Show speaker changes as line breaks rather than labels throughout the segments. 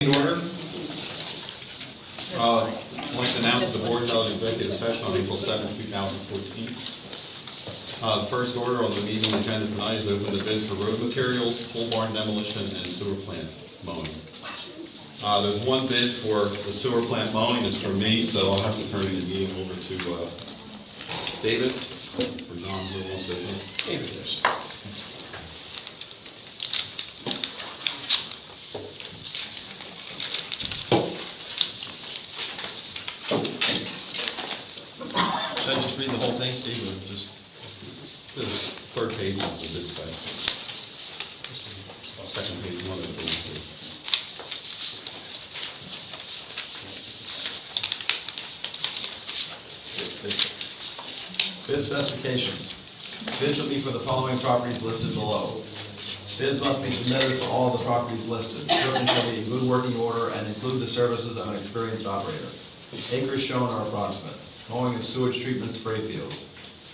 Order. I'd like to announce that the board held an executive session on April 7, 2014. The first order on the meeting agenda tonight is to open the bids for road materials, pole barn demolition, and sewer plant mowing. There's one bid for the sewer plant mowing. It's for me, so I'll have to turn the meeting over to David or John, who wants to do.
David is. Should I just read the whole thing, Steve, or just
The third page is the bid specs. Second page, one of the pages.
bid specifications? Bid shall be for the following properties listed below. Bids must be submitted for all of the properties listed. Equipment shall be in good working order and include the services of an experienced operator. Acres shown are approximate. Mowing of sewage treatment spray fields.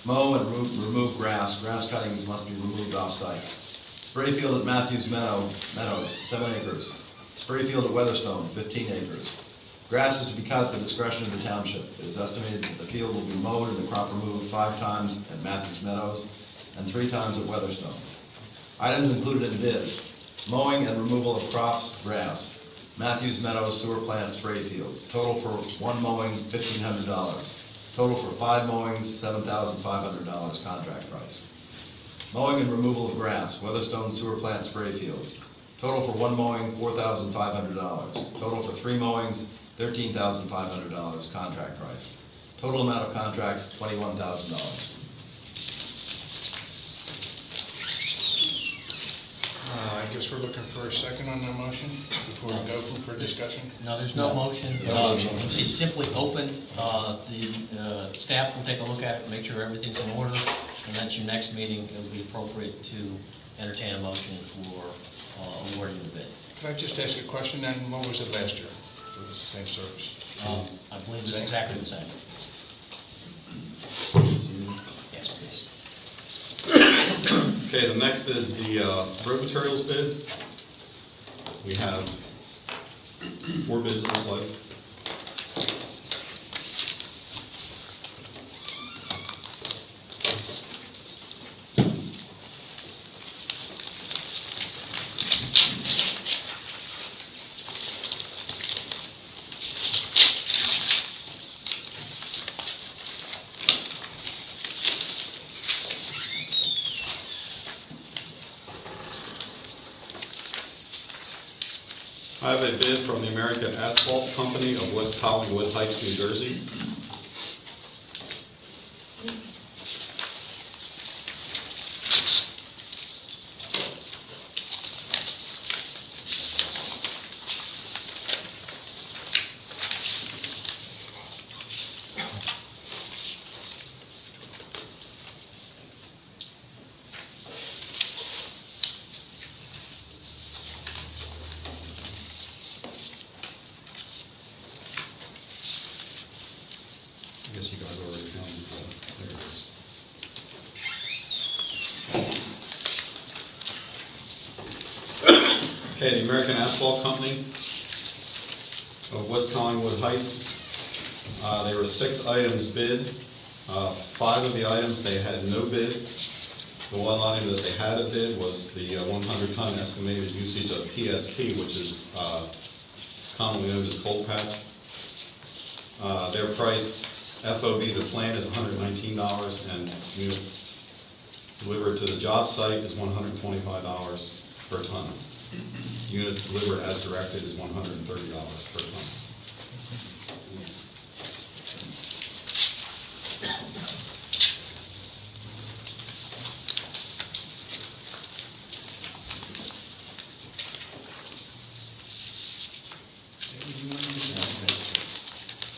Mow and remove grass. Grass cuttings must be removed off-site. Spray field at Matthews Meadows, 7 acres. Spray field at Weatherstone, 15 acres. Grass is to be cut at the discretion of the township. It is estimated that the field will be mowed and the crop removed 5 times at Matthews Meadows and 3 times at Weatherstone. Items included in bid: mowing and removal of crops, grass. Matthews Meadows sewer plant spray fields. Total for 1 mowing, $1,500. Total for 5 mowings, $7,500 contract price. Mowing and removal of grass, Weatherstone sewer plant spray fields. Total for 1 mowing, $4,500. Total for 3 mowings, $13,500 contract price. Total amount of contract, $21,000.
I guess we're looking for a second on that motion before we open for discussion.
No, there's no motion. It's simply open. The staff will take a look at it, make sure everything's in order, and that's your next meeting. It will be appropriate to entertain a motion for awarding the bid.
Can I just ask a question then? What was it last year for the same service?
I believe it's exactly the same. Yes, please.
Okay, the next is the road materials bid. We have 4 bids, it looks like. I have a bid from the American Asphalt Company of West Collingwood Heights, New Jersey. I guess you guys already found it. There it is. Okay, the American Asphalt Company of West Collingwood Heights. There were 6 items bid. 5 of the items they had no bid. The one item that they had a bid was the 100-ton estimated usage of PSP, which is commonly known as cold patch. Their price, FOB, the plant, is $119, and unit delivered to the job site is $125 per ton. Unit delivered as directed is $130 per ton.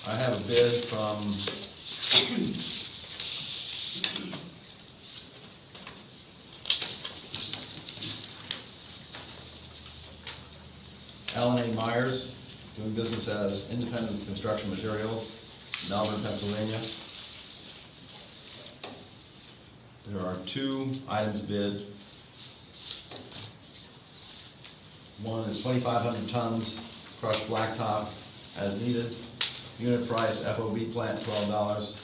I have a bid from Alan A. Myers, doing business as Independence Construction Materials, Melbourne, Pennsylvania. There are 2 items bid. One is 2,500 tons crushed blacktop as needed. Unit price FOB plant $12.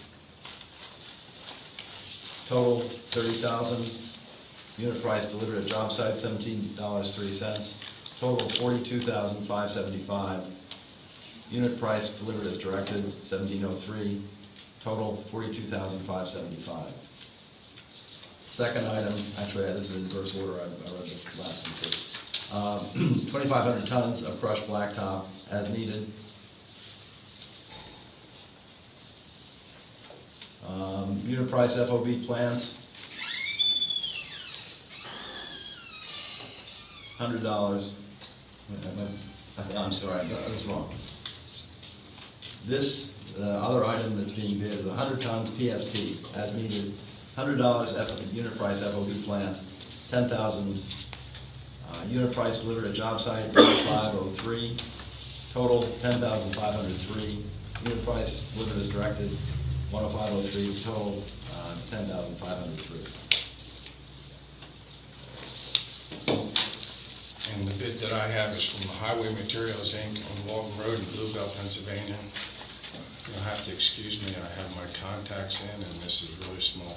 Total $30,000. Unit price delivered at job site $17.03. Total $42,575. Unit price delivered as directed $17.03. Total $42,575. Second item, actually this is in reverse order, I read this last one too. 2,500 tons of crushed blacktop as needed. Unit price FOB plant, $100. I'm sorry, that was wrong. This other item that's being bid is 100 tons PSP as needed. $100 unit price FOB plant, 10,000. Unit price delivered at job site, $503. Total, $10,503. Unit price delivered as directed, $105.03. Total, $10,503.
And the bid that I have is from Highway Materials, Inc. on Walton Road in Bluebell, Pennsylvania. You'll have to excuse me, I have my contacts in, and this is really small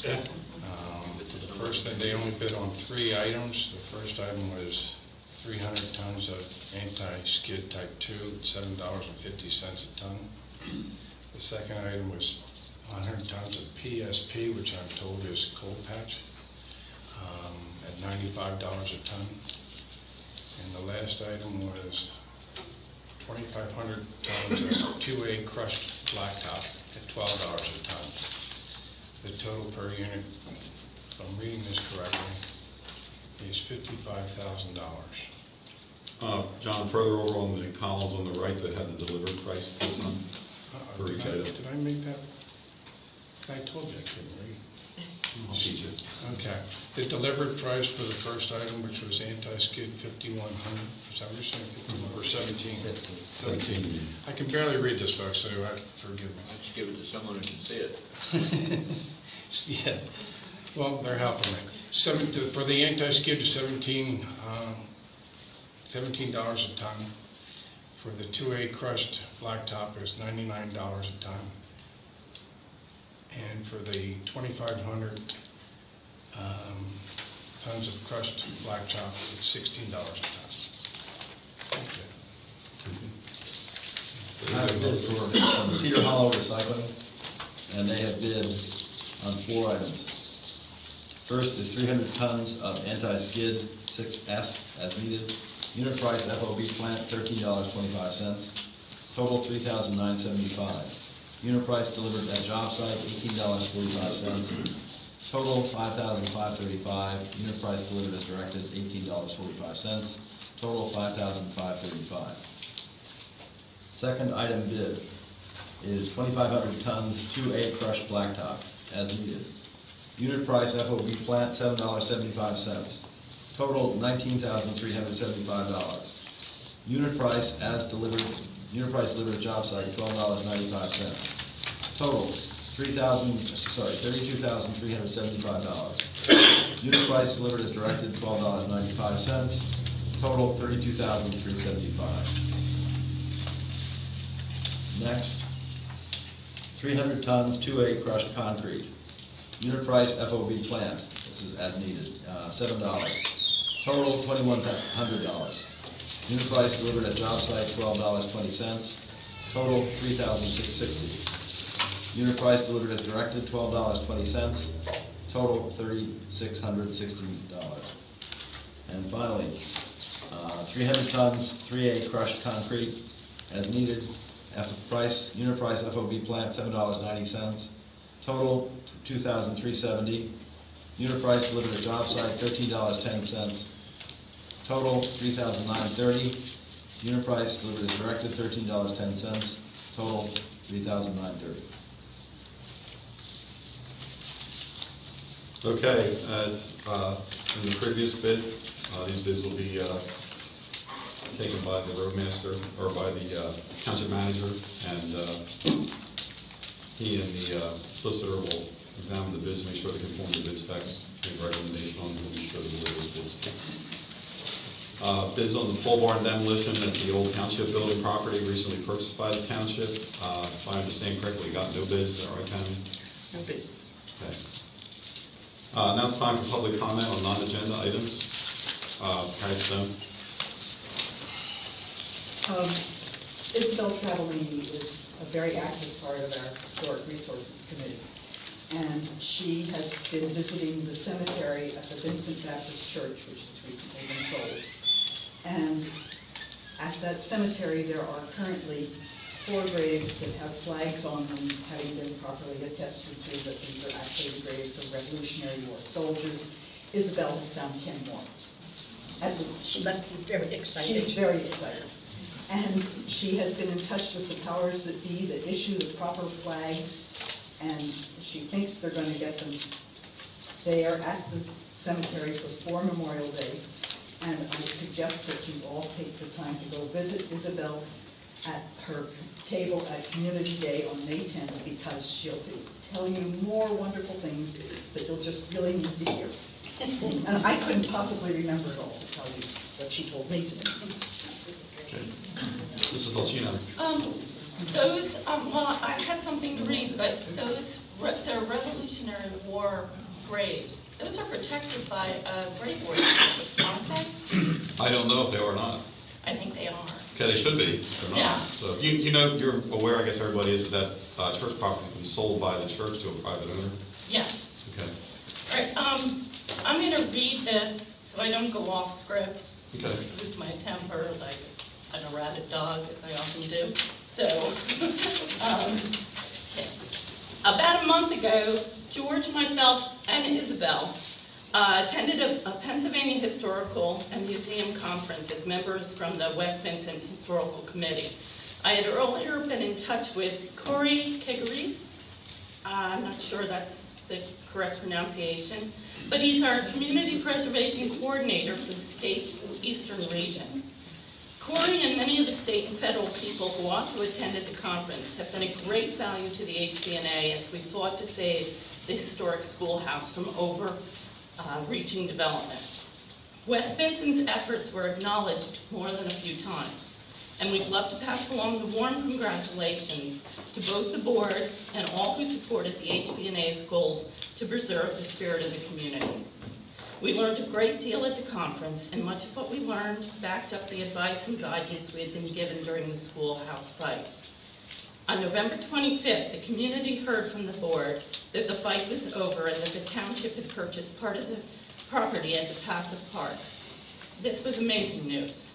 print. The first thing, they only bid on 3 items. The first item was 300 tons of anti-skid type 2 at $7.50 a ton. The second item was 100 tons of PSP, which I'm told is cold patch, at $95 a ton. And the last item was 2,500 tons of 2A crushed blacktop at $12 a ton. The total per unit, if I'm reading this correctly, is $55,000.
John, further over on the columns on the right that had the delivered price per ton for each item.
Did I make that? I told you I couldn't read.
I'll teach you.
Okay. The delivered price for the first item, which was anti-skid, 5,100. Is that what you're saying? 51 or 17?
17.
I can barely read this, folks, so forgive me.
Let's give it to someone who can see it.
Yeah. Well, they're helping me. For the anti-skid, $17 a ton. For the 2A crushed blacktop, it was $99 a ton. And for the 2,500 tons of crushed blacktop, it's $16 a ton. Thank you.
I have a bid for Cedar Hollow Recycling, and they have bid on 4 items. First is 300 tons of anti-skid 6S as needed. Unit price FOB plant $13.25. Total $3,975. Unit price delivered at job site $18.45. Total $5,535. Unit price delivered as directed $18.45. Total $5,535. Second item bid is 2,500 tons 2A crushed blacktop as needed. Unit price FOB plant $7.75. Total $19,375. Unit price as delivered. Unit price delivered at job site $12.95. Total $32,375. Unit price delivered as directed $12.95. Total $32,375. Next, 300 tons 2A crushed concrete. Unit price FOB plant. This is as needed. $7. Total $2,100. Unit price delivered at job site $12.20. Total $3,660. Unit price delivered as directed $12.20. Total $3,660. And finally, 300 tons 3A crushed concrete as needed. Unit price FOB plant $7.90. Total $2,370. Unit price delivered at job site $13.10. Total $3,930. Unit price delivered as directed $13.10. Total $3,930.
Okay, as in the previous bid, these bids will be taken by the roadmaster or by the township manager, and he and the solicitor will examine the bids, make sure they conform to bid specs, make a recommendation on who we should award those bids to. Bids on the pole barn demolition at the old Township building property recently purchased by the Township. If I understand correctly, got no bids, is that right, Tammy?
No bids.
Okay. Now it's time for public comment on non-agenda items. Harry Stone.
Isabel Travellini is a very active part of our Historic Resources Committee. And she has been visiting the cemetery at the Vincent Baptist Church, which has recently been sold. And at that cemetery, there are currently 4 graves that have flags on them, having been properly attested to that these are actually the graves of Revolutionary War soldiers. Isabel has found 10 more.
She must be very excited.
She's very excited. And she has been in touch with the powers that be that issue the proper flags, and she thinks they're going to get them. They are at the cemetery for Memorial Day, and I suggest that you all take the time to go visit Isabel at her table at Community Day on May 10th, because she'll tell you more wonderful things that you'll just really need to hear. And I couldn't possibly remember it all to tell you what she told me today.
Okay. Mrs. Dolcino.
Well, I had something to read, but they're Revolutionary War graves. Those are protected by a grave order, aren't they?
I don't know if they are or not.
I think they are.
Okay, they should be. They're not.
Yeah.
So you're aware, I guess everybody is, that church property has been sold by the church to a private owner?
Yeah.
Okay.
All right, I'm going to read this so I don't go off script.
Okay.
Lose my temper like an erratic dog, as I often do. So, okay. About a month ago, George, myself, and Isabel attended a Pennsylvania Historical and Museum Conference as members from the West Vincent Historical Committee. I had earlier been in touch with Corey Kegaris. I'm not sure that's the correct pronunciation, but he's our Community Preservation Coordinator for the state's Eastern region. Corey and many of the state and federal people who also attended the conference have been a great value to the HVNA as we fought to save the historic schoolhouse from overreaching development. West Vincent's efforts were acknowledged more than a few times, and we'd love to pass along the warm congratulations to both the board and all who supported the HVNA's goal to preserve the spirit of the community. We learned a great deal at the conference, and much of what we learned backed up the advice and guidance we had been given during the schoolhouse fight. On November 25th, the community heard from the board that the fight was over and that the township had purchased part of the property as a passive park. This was amazing news.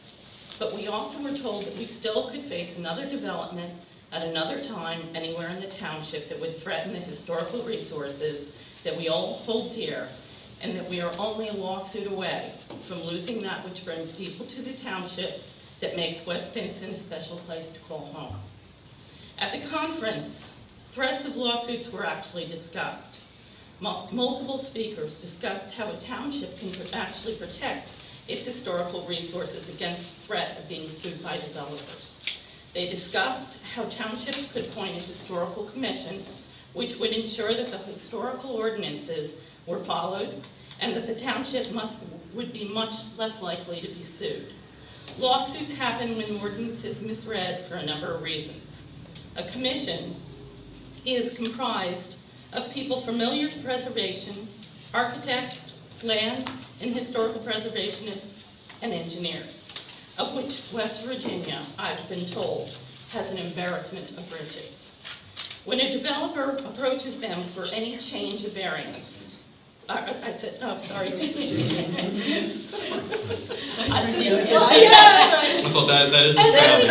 But we also were told that we still could face another development at another time anywhere in the township that would threaten the historical resources that we all hold dear, and that we are only a lawsuit away from losing that which brings people to the township that makes West Vincent a special place to call home. At the conference, threats of lawsuits were actually discussed. Multiple speakers discussed how a township can actually protect its historical resources against the threat of being sued by developers. They discussed how townships could appoint a historical commission, which would ensure that the historical ordinances were followed, and that the township would be much less likely to be sued. Lawsuits happen when ordinance is misread for a number of reasons. A commission is comprised of people familiar to preservation, architects, land and historical preservationists, and engineers, of which West Virginia, I've been told, has an embarrassment of riches. When a developer approaches them for any change of variance, I said, oh, sorry.
I thought that is a staff.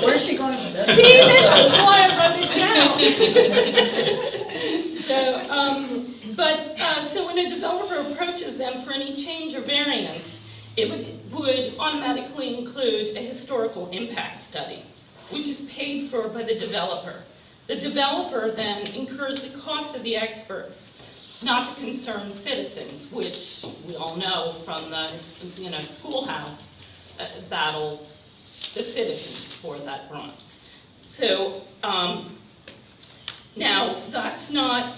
Where's she going with this?
See, this is why I wrote it down. So when a developer approaches them for any change or variance, it would automatically include a historical impact study, which is paid for by the developer. The developer then incurs the cost of the experts, not the concerned citizens, which we all know from the schoolhouse battle, the citizens for that run. So now that's not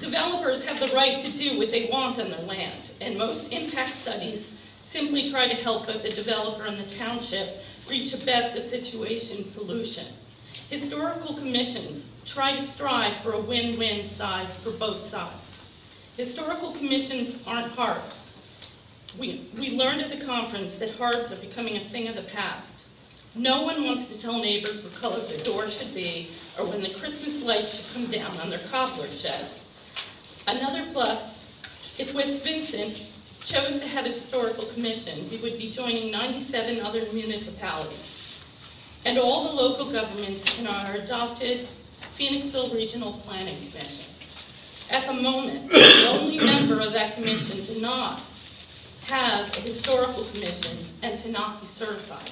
Developers have the right to do what they want on their land, and most impact studies simply try to help both the developer and the township reach a best of situation solution. Historical commissions try to strive for a win-win side for both sides. Historical commissions aren't HARPs. We learned at the conference that HARPs are becoming a thing of the past. No one wants to tell neighbors what color their door should be or when the Christmas lights should come down on their cobbler shed. Another plus, if West Vincent chose to have a historical commission, we would be joining 97 other municipalities and all the local governments in our adopted Phoenixville Regional Planning Commission. At the moment, the only member of that commission to not have a historical commission and to not be certified.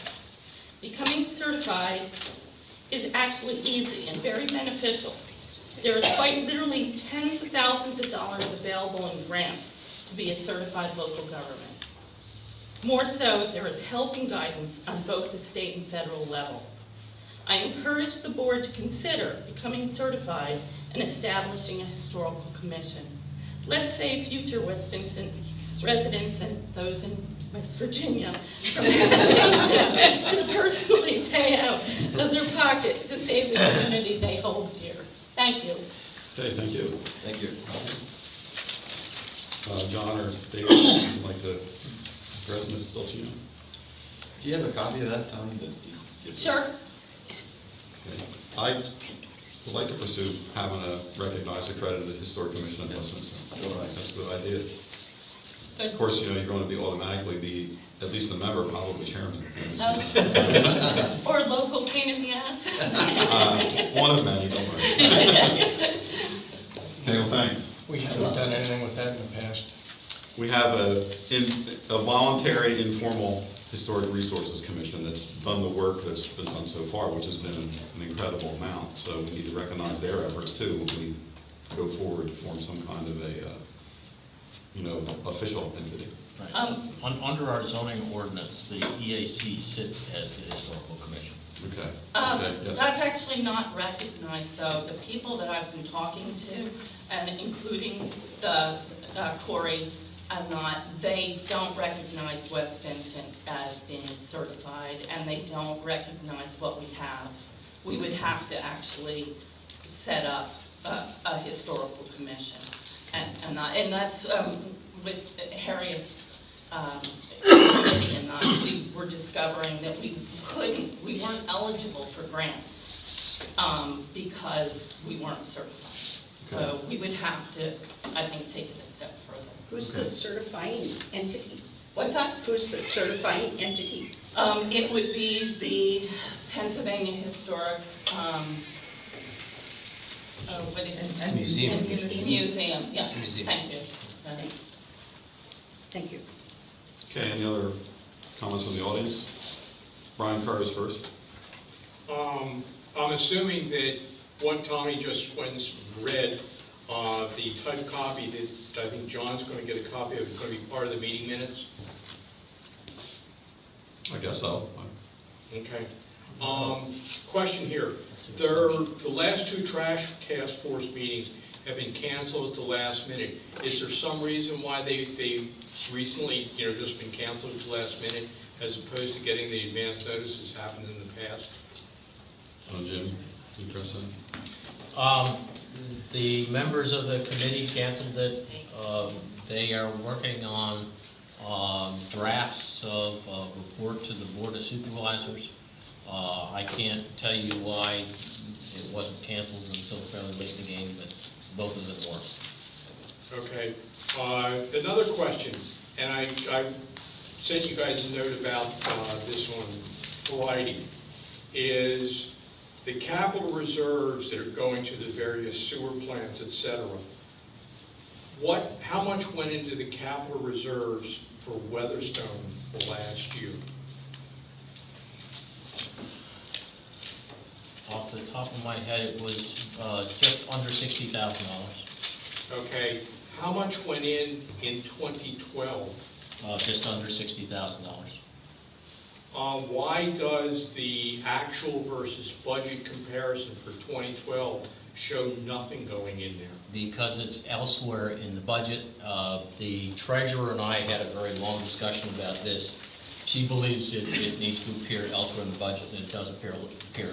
Becoming certified is actually easy and very beneficial. There is quite literally tens of thousands of dollars available in grants to be a certified local government. More so, there is help and guidance on both the state and federal level. I encourage the board to consider becoming certified and establishing a historical commission. Let's save future West Vincent residents and those in West Virginia from having to personally pay out of their pocket to save the community they hold dear. Thank you.
Okay, thank you.
Thank you.
John or David, would you like to address Mrs. Dolcino?
Do you have a copy of that, Tony? That you give?
Sure.
Okay. I would like to pursue having a recognized accredited historic commission in West Vincent. That's a good idea. Of course, you know, you're going to be automatically be at least a member, probably chairman.
Or local pain in the ass.
One of many, don't worry. Okay, well, thanks.
We haven't done anything with that in the past.
We have a voluntary, informal Historic Resources Commission that's done the work that's been done so far, which has been an incredible amount. So we need to recognize their efforts too when we go forward to form some kind of a, official entity.
Right. Under our zoning ordinance, the EAC sits as the historical commission.
Okay. Yes.
That's actually not recognized, though. The people that I've been talking to, and including the Corey, they don't recognize West Vincent as being certified, and they don't recognize what we have. We would have to actually set up a historical commission, and that's with Harriet's committee, and we were discovering that we weren't eligible for grants because we weren't certified. So we would have to, I think, take it a step further.
Who's the certifying entity?
What's that?
Who's the certifying entity?
It would be the Pennsylvania Historic, what is it?
Museum.
Museum, yes,
Museum.
thank you.
Thank you.
Okay, any other comments from the audience? Brian Carr is first.
I'm assuming that what Tommy just read, the type copy that I think John's going to get a copy of is going to be part of the meeting minutes.
I guess so.
Okay. Question here. The last two trash task force meetings have been canceled at the last minute. Is there some reason why they recently, just been canceled at the last minute, as opposed to getting the advance notices happened in the past?
Jim, can you address that?
The members of the committee canceled it. They are working on drafts of a report to the Board of Supervisors. I can't tell you why it wasn't canceled until fairly late in the game, but both of them were.
Okay. Another question, and I sent you guys a note about this on Friday, is the capital reserves that are going to the various sewer plants, et cetera. How much went into the capital reserves for Weatherstone last year?
Off the top of my head, it was just under $60,000.
Okay. How much went in 2012?
Just under $60,000.
Why does the actual versus budget comparison for 2012 show nothing going in there?
Because it's elsewhere in the budget. The treasurer and I had a very long discussion about this. She believes it needs to appear elsewhere in the budget, and it does appear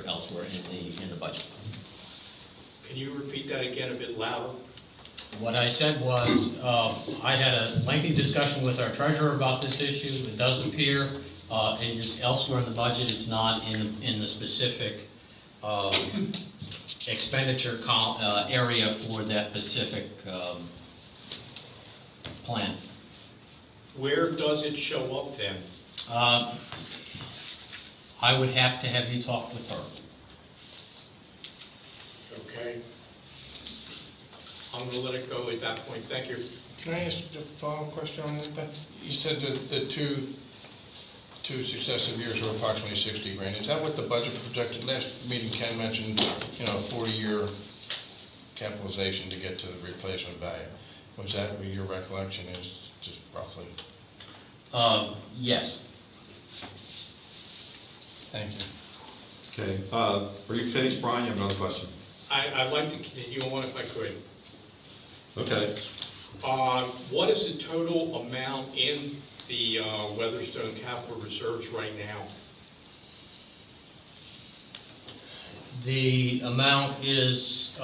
elsewhere in the budget.
Can you repeat that again a bit louder?
What I said was, I had a lengthy discussion with our treasurer about this issue. It does appear, it is elsewhere in the budget. It's not in the specific expenditure area for that specific plan.
Where does it show up then?
I would have to have you talk with her.
Okay. I'm going to let it go at that point. Thank you.
Can I ask a follow-up question on that? You said that the two successive years were approximately 60 grand. Is that what the budget projected? Last meeting, Ken mentioned, 40-year capitalization to get to the replacement value. Was that what your recollection is, just roughly?
Yes.
Thank you.
Okay, are you finished, Brian? You have another question?
I'd like to continue on if I could.
Okay.
What is the total amount in the Weatherstone capital reserves right now?
The amount is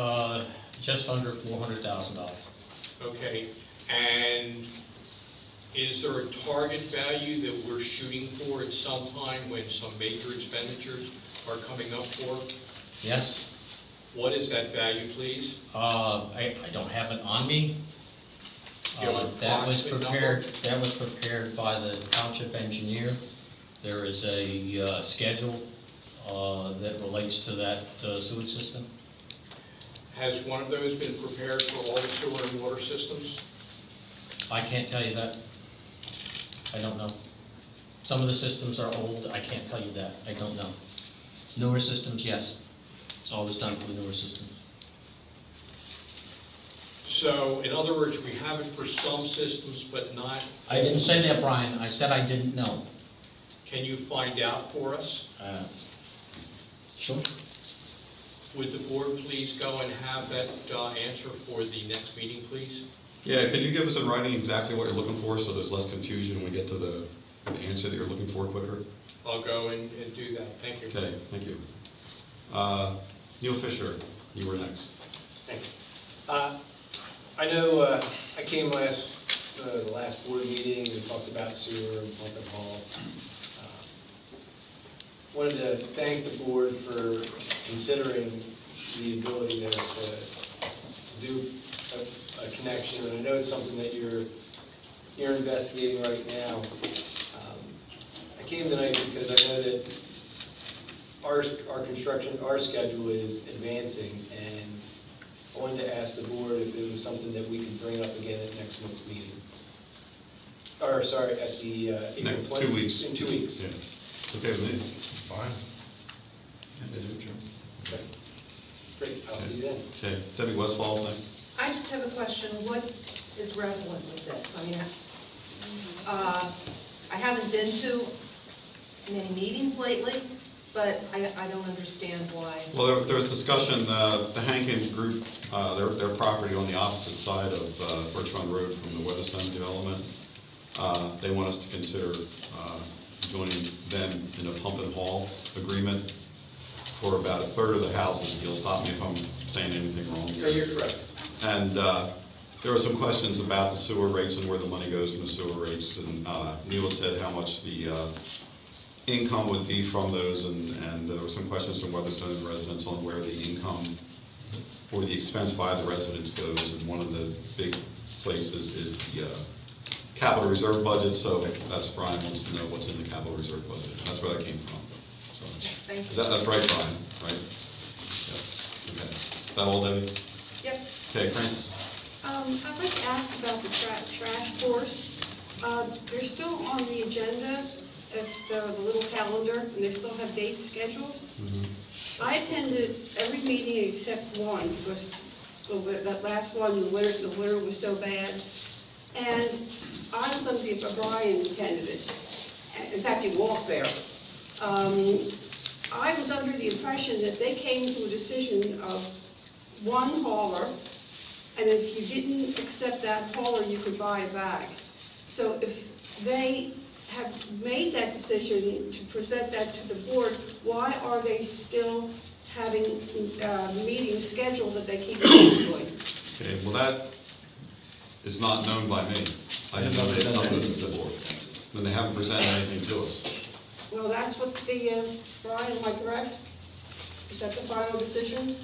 just under $400,000.
Okay, and is there a target value that we're shooting for at some time when some major expenditures are coming up for?
Yes.
What is that value, please?
I don't have it on me.
Do you have an
That was
approximate
prepared by the Township engineer. There is a schedule that relates to that sewage system.
Has one of those been prepared for all the sewer and water systems?
I can't tell you that. I don't know. Some of the systems are old. I can't tell you that. I don't know. Newer systems, yes. It's always done for the newer systems.
So, in other words, we have it for some systems, but not...
I didn't say that, Brian. I said I didn't know.
Can you find out for us?
Sure.
Would the board please go and have that answer for the next meeting, please?
Yeah, can you give us in writing exactly what you're looking for so there's less confusion and we get to the answer that you're looking for quicker?
I'll go and do that. Thank you.
Okay, thank you. Neil Fisher, you were next.
Thanks. I know I came the last board meeting, we talked about sewer and pump and haul. Wanted to thank the board for considering the ability to do a connection, and I know it's something that you're investigating right now. I came tonight because I know that our schedule is advancing, and I wanted to ask the board if it was something that we could bring up again at next month's meeting. Or, sorry, at the April 20th.
2 weeks.
In 2 weeks.
Yeah, it's okay with me.
Fine.
Okay. Great, I'll see you then.
Okay, Debbie Westfall's next.
I just have a question. What is relevant with this? I mean, I haven't been to many meetings lately, but I don't understand why.
Well, there was discussion, the Hankin Group, their property on the opposite side of Birch Run Road from the Weatherstone development. They want us to consider joining them in a pump and haul agreement for about a third of the houses. You'll stop me if I'm saying anything wrong here.
No, you're correct.
And there were some questions about the sewer rates and where the money goes from the sewer rates. And Neil had said how much the income would be from those, and there were some questions from Weatherstone residents on where the income or the expense by the residents goes. And one of the big places is the capital reserve budget. So that's Brian wants to know what's in the capital reserve budget. That's where that came from. So,
Thank you.
that's right, Brian, right? Yeah. Okay. Is that all, Debbie?
Yep.
Okay, Francis.
I'd like to ask about the trash force. They're still on the agenda at the little calendar, and they still have dates scheduled.
Mm-hmm.
I attended every meeting except one, because that last one, the winter was so bad. And I was under the O'Brien candidate. In fact, he walked there. I was under the impression that they came to a decision of one hauler, and if you didn't accept that hauler, you could buy a bag. So if they have made that decision to present that to the board, why are they still having meetings scheduled that they keep canceling?
Okay, well, that is not known by me. I didn't know they had nothing to consider. Then they haven't presented anything to us.
Well, that's what the, Brian, am I correct? Is that the final decision?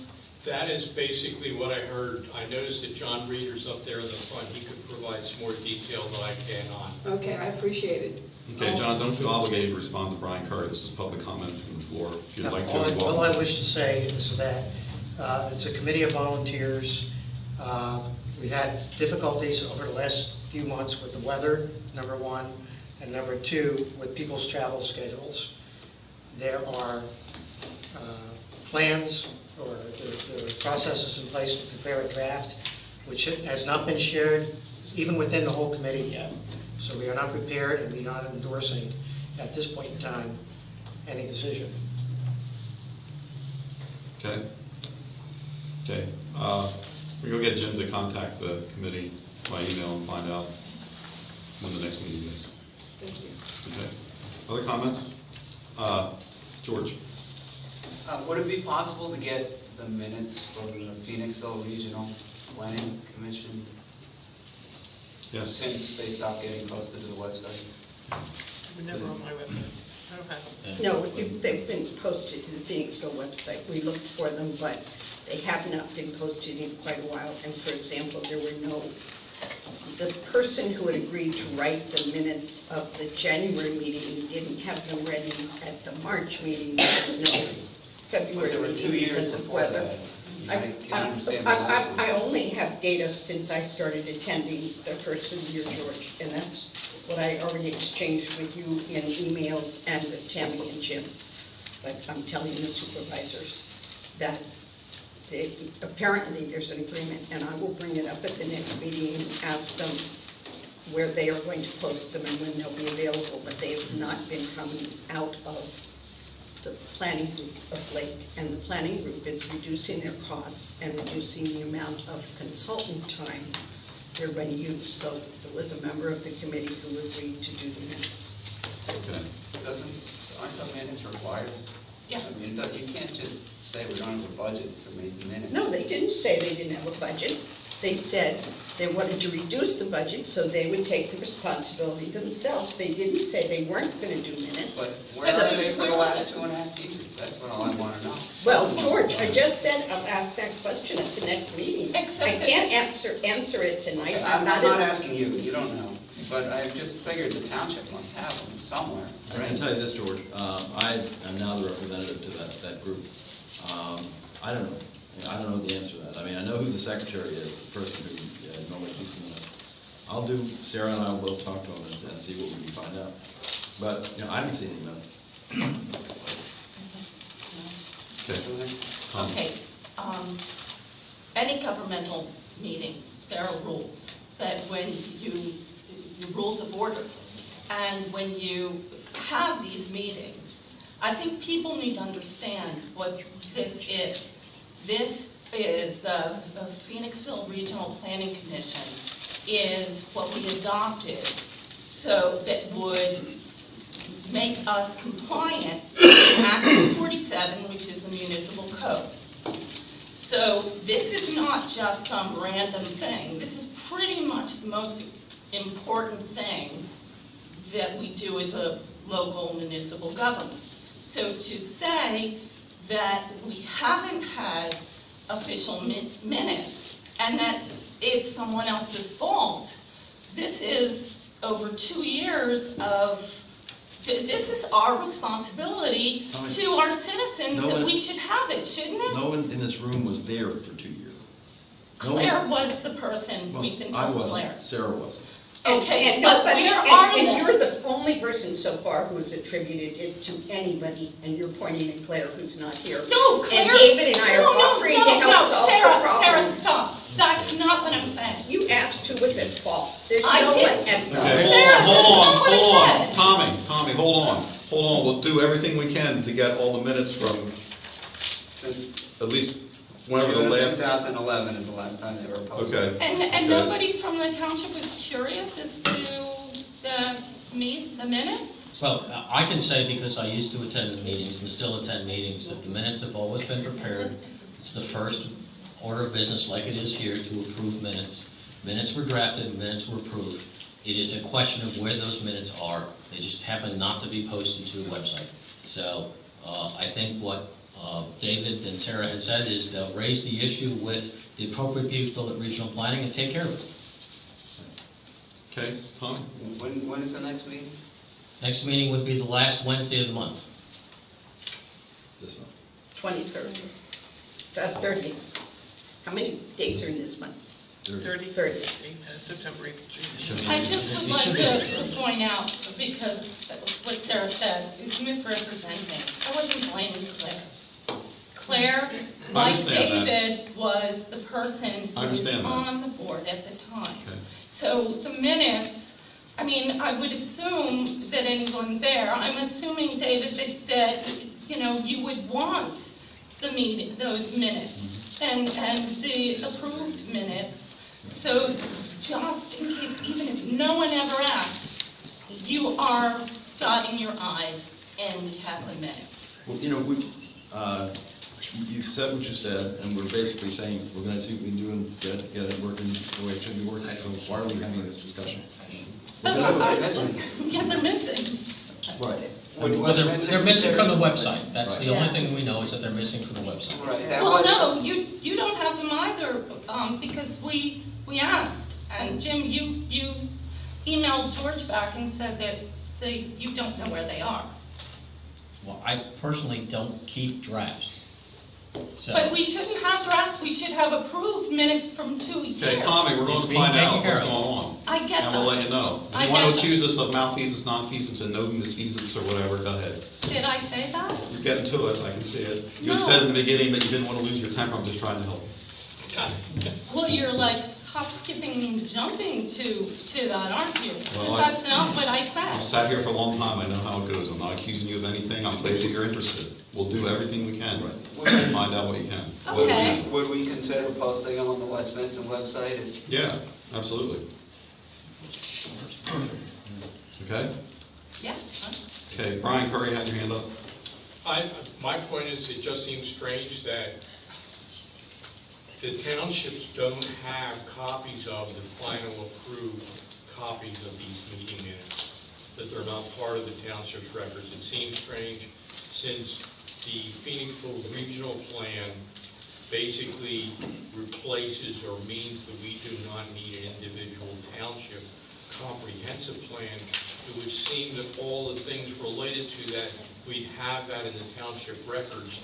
That is basically what I heard. I noticed that John Reeder's up there in the front. He could provide some more detail than I can on.
Okay, I appreciate it.
Okay, John, don't feel obligated to respond to Brian Curry. This is public comment from the floor. If you'd like to, you're
All I
welcome.
wish to say is that it's a committee of volunteers. We've had difficulties over the last few months with the weather, number one, and number two, with people's travel schedules. There are plans or there are processes in place to prepare a draft, which has not been shared even within the whole committee yet. So we are not prepared and we are not endorsing at this point in time any decision.
Okay. Okay. We're going to get Jim to contact the committee by email and find out when the next meeting is.
Thank you.
Okay. Other comments? George?
Would it be possible to get the minutes from the Phoenixville Regional Planning Commission?
Yes.
Since they stopped getting posted to the website?
They're never on my website. I don't have them.
Yeah.
No, they've been posted to the Phoenixville website. We looked for them, but they have not been posted in quite a while. And for example, there were no, the person who had agreed to write the minutes of the January meeting didn't have them ready at the March meeting. There was no February
There were 2
meeting
years
because of
before
weather.
that. I can understand the last one.
I only have data since I started attending the first of the year, George, and that's what I already exchanged with you in emails and with Tammy and Jim. But I'm telling the supervisors that apparently there's an agreement, and I will bring it up at the next meeting and ask them where they are going to post them and when they'll be available, but they have not been coming out of the planning group of late, and the planning group is reducing their costs and reducing the amount of consultant time they're going to use. So there was a member of the committee who agreed to do the minutes.
Okay.
Aren't the minutes required?
Yeah.
I mean, you can't just say we don't have a budget to make the minutes.
No, they didn't say they didn't have a budget. They said they wanted to reduce the budget so they would take the responsibility themselves. They didn't say they weren't going to do minutes.
But where are they for the last 2.5 years? That's what I want to know.
Well, George, I just said I'll ask that question at the next meeting. I can't answer it tonight.
I'm not asking you, you don't know. But I just figured the township must have them somewhere.
I can tell you this, George, I am now the representative to that group. I don't know. I don't know the answer to that. I mean, I know who the secretary is, the person who normally keeps the minutes. I'll do, Sarah and I will both talk to him and see what we can find out. But, I haven't seen any minutes.
Okay. Any governmental meetings, there are rules that when rules of order, and when you have these meetings, I think people need to understand what this is. This is the Phoenixville Regional Planning Commission is what we adopted so that would make us compliant with Act 47, which is the municipal code. So this is not just some random thing. This is pretty much the most important thing that we do as a local municipal government. So to say that we haven't had official minutes and that it's someone else's fault, this is over 2 years of, this is our responsibility to our citizens that we should have it, shouldn't it?
No one in this room was there for 2 years.
Claire was the person we've been
I
told,
wasn't,
Claire.
Sarah wasn't.
Okay,
and
but
nobody,
where are
and
you?
you're the only person so far who has attributed it to anybody, and you're pointing at Claire, who's not here.
No, Claire.
And David and I are offering to help solve the problem.
Sarah, stop. That's not what I'm saying.
You asked who was at fault. There's
I
no
did.
one at fault.
Okay,
Sarah,
hold on.
that's not what I said.
Tommy, hold on. Hold on, we'll do everything we can to get all the minutes from
Since
at least whenever the
June of
last,
2011 is the last time they were posted.
okay.
And
Okay.
nobody from the township was curious as to the minutes?
Well, I can say, because I used to attend the meetings and still attend meetings, that the minutes have always been prepared. It's the first order of business, like it is here, to approve minutes. Minutes were drafted, minutes were approved. It is a question of where those minutes are. They just happen not to be posted to the website. So I think what David and Sarah had said is they'll raise the issue with the appropriate people at regional planning and take care of it.
Okay, Tommy?
When is the next meeting?
Next meeting would be the last Wednesday of the month.
This one.
23rd, 30th. How many days are in this month? 30.
September,
I just would like to point out, because what Sarah said is misrepresenting. I wasn't blaming Claire. Claire,
I
like
understand that.
David, was the person
I
who was
understand that.
on the board at the time.
Okay.
So the minutes, I mean, I would assume that anyone there, I'm assuming, David, that you know, you would want the meeting, those minutes, and the approved minutes. So just in case, even if no one ever asks, you are dotting your i's and we have the minutes.
Well, you know, you said what you said, and we're basically saying we're going to see what we can do and get it working the way it should be working. So why are we having this discussion?
But
They're missing.
yeah, they're missing.
Right.
Well, they're missing from the website. That's the only thing we know, is that they're missing from the website.
Right, that
Well,
was-
no, you don't have them either, because we asked, and Jim, you emailed George back and said that you don't know where they are.
Well, I personally don't keep drafts. So,
But we shouldn't have drafts, we should have approved minutes from 2 years.
Okay, Tommy, we're going
It's
to
being
find
taken
out
care
what's
of.
going on.
I get
And we'll
that.
let you know. If
I
you want
get
to
that.
accuse us of malfeasance, nonfeasance, and no misfeasance, or whatever, go ahead.
Did I say that?
You're getting to it, I can see it. You had
No.
said in the beginning that you didn't want to lose your temper, I'm just trying to help you.
Well, you're like hop, skipping, and jumping to that, aren't you?
Well,
Because that's not what I
I've
said.
sat here for a long time, I know how it goes. I'm not accusing you of anything, I'm glad that you're interested. We'll do everything we can to find out what you can.
Okay.
Would we consider posting them on the West Vincent website?
Yeah, absolutely. Okay?
Yeah.
Okay, Brian Curry had your hand up.
My point is, it just seems strange that the townships don't have copies of the final approved copies of these meeting minutes, that they're not part of the township's records. It seems strange since the Phoenixville Regional Plan basically replaces or means that we do not need an individual township comprehensive plan. It would seem that all the things related to that, we'd have that in the township records,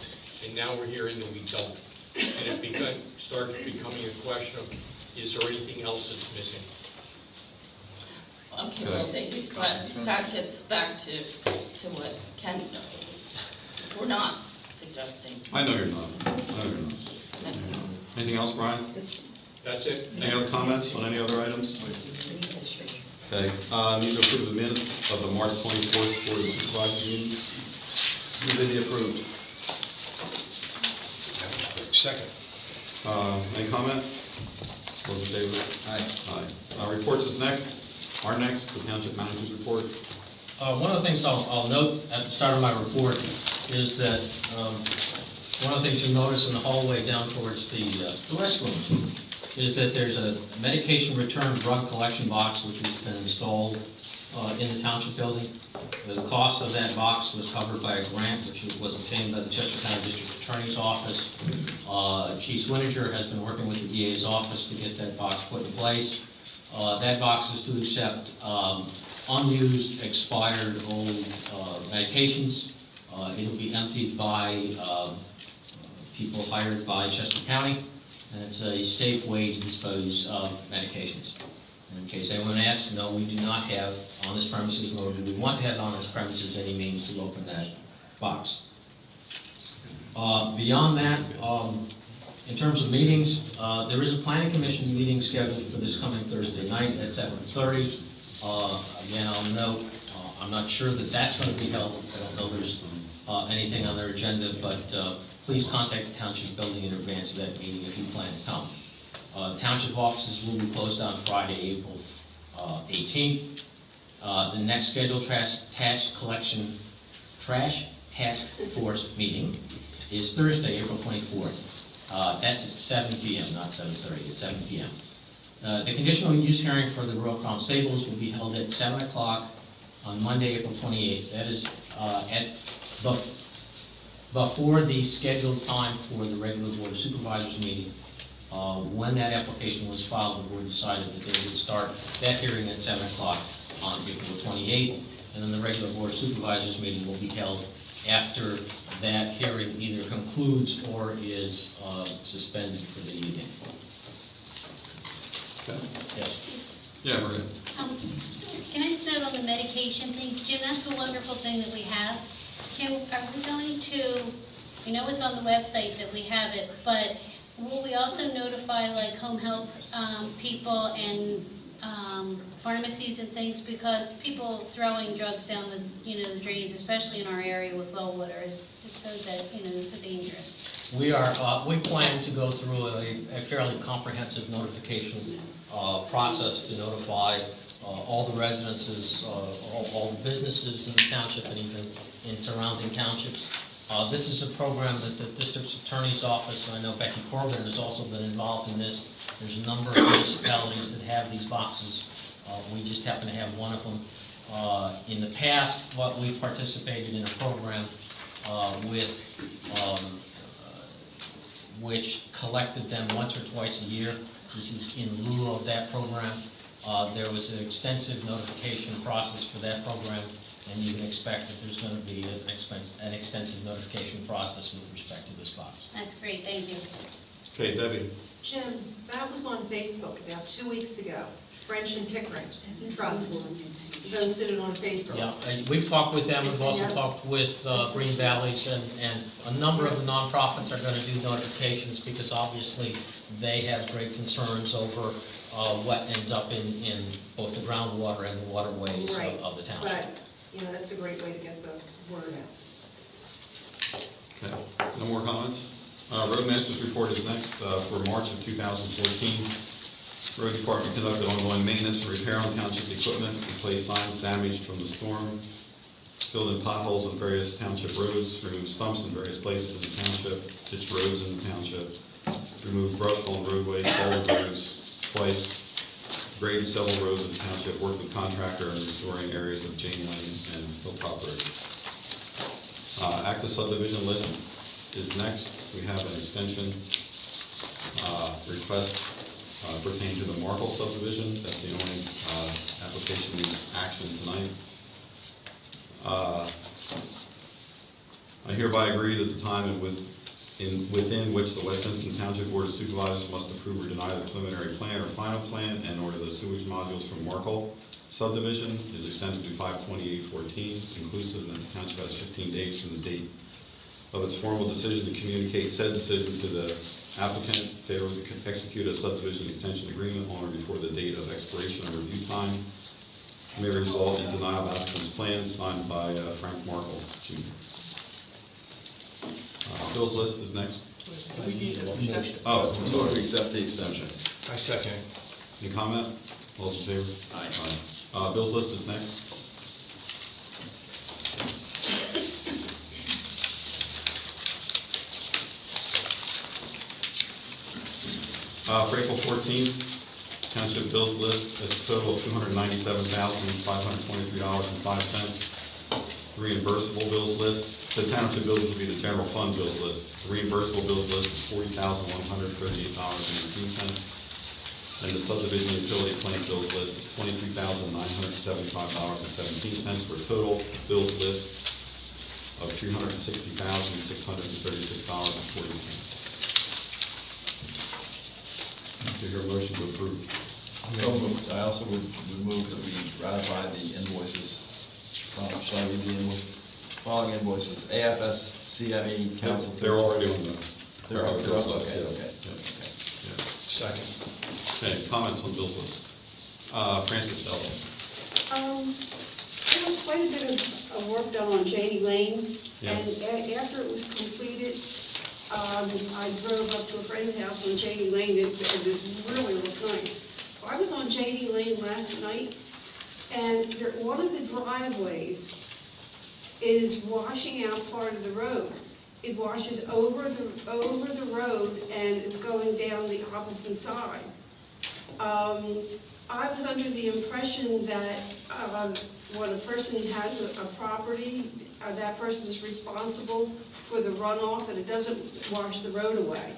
and now we're hearing that we don't. And it starts becoming a question of, is there anything else that's missing?
Okay, well, that gets back to what Ken, we're not suggesting.
I know you're not. I know you're not. Anything else, Brian?
That's it.
Any other comments on any other items? Okay, need to approve the minutes of the March 24th Board of Supervisors meetings.
Move to be approved.
Second.
Any comment? Vote in favor? Aye. Reports is next. Our next, the Township Manager's Report.
one of the things I'll note at the start of my report is that one of the things you'll notice in the hallway down towards the restrooms is that there's a medication return drug collection box which has been installed in the township building. The cost of that box was covered by a grant which was obtained by the Chester County District Attorney's Office. Chief Swiniger has been working with the DA's office to get that box put in place. That box is to accept unused, expired, old medications. It'll be emptied by people hired by Chester County, and it's a safe way to dispose of medications. And in case anyone asks, no, we do not have on this premises, nor do we want to have on this premises any means to open that box. Beyond that, in terms of meetings, there is a planning commission meeting scheduled for this coming Thursday night at 7:30. Again, I'll note, I'm not sure that that's going to be held. I don't know there's anything on their agenda, but please contact the township building in advance of that meeting if you plan to come. The township offices will be closed on Friday, April 18th. The next scheduled trash task force meeting is Thursday, April 24th. That's at 7 p.m., not 7:30, at 7 p.m. The conditional use hearing for the Royal Crown Stables will be held at 7 o'clock on Monday, April 28th. That is before the scheduled time for the regular Board of Supervisors meeting. When that application was filed, the board decided that they would start that hearing at 7 o'clock on April 28th, and then the regular Board of Supervisors meeting will be held after that hearing either concludes or is suspended for the evening.
Okay.
Yes.
Yeah, Maria.
Can I just note on the medication thing, Jim, that's a wonderful thing that we have. Are we going to, we know it's on the website that we have it, but will we also notify like home health people and pharmacies and things, because people throwing drugs down the the drains, especially in our area with well water, is so that so dangerous.
We plan to go through a fairly comprehensive notification process to notify all the residences, all the businesses in the township and even in surrounding townships. This is a program that the district's attorney's office, and I know Becky Corbin has also been involved in this. There's a number of municipalities that have these boxes. We just happen to have one of them. In the past, we've participated in a program which collected them once or twice a year. This is in lieu of that program. There was an extensive notification process for that program, and you can expect that there's going to be an extensive notification process with respect to this box.
That's great, thank you.
Okay, Debbie.
Jim, that was on Facebook about 2 weeks ago. French and Pickering Trust posted it on Facebook.
Yeah, and we've talked with them. We've also talked with Green Valleys, and a number of the nonprofits are going to do notifications because obviously they have great concerns over what ends up in both the groundwater and the waterways of the township.
But, that's a great way to get the word out.
Okay, no more comments? Roadmaster's report is next for March of 2014. Road Department conducted ongoing maintenance and repair on township equipment, replaced signs damaged from the storm, filled in potholes on various township roads, removed stumps in various places in the township, ditched roads in the township, removed brush on roadways, salted roads twice, graded several roads in the township, worked with contractor in restoring areas of Jane Lane and Hilltop Road. Active subdivision list is next. We have an extension request pertaining to the Markle subdivision. That's the only application needs action tonight. I hereby agree that the time within which the West Vincent Township Board of Supervisors must approve or deny the preliminary plan or final plan and order the sewage modules from Markle subdivision is extended to 5/28/14, inclusive, and that the township has 15 days from the date of its formal decision to communicate said decision to the applicant, favoring to execute a subdivision extension agreement on or before the date of expiration of review time may result in denial of applicant's plan signed by Frank Markle, Jr. Bill's list is next.
We need a motion.
Oh, I'm sorry.
To accept the extension.
I second.
Any comment? All those in favor?
Aye.
Bill's list is next. For April 14th, Township bills list has a total of $297,523.05. Reimbursable bills list, the Township bills will be the general fund bills list. The reimbursable bills list is $40,138.18. And the subdivision utility plant bills list is $23,975.17 for a total bills list of $360,636.40. Do you hear a motion to approve?
So moved. I also would move that we ratify the invoices. Shall I read the following invoices? AFS, CME, Council.
They're already on the.
They're already on the list. Okay.
Yeah.
Second.
Okay, comments on bills list. Francis Ellis.
There was quite a bit of work done on Janie Lane,
Yeah.
and after it was completed, I drove up to a friend's house on JD Lane, and it really looked nice. I was on JD Lane last night, and one of the driveways is washing out part of the road. It washes over the road, and it's going down the opposite side. I was under the impression that when a person has a property, that person is responsible for the runoff, and it doesn't wash the road away.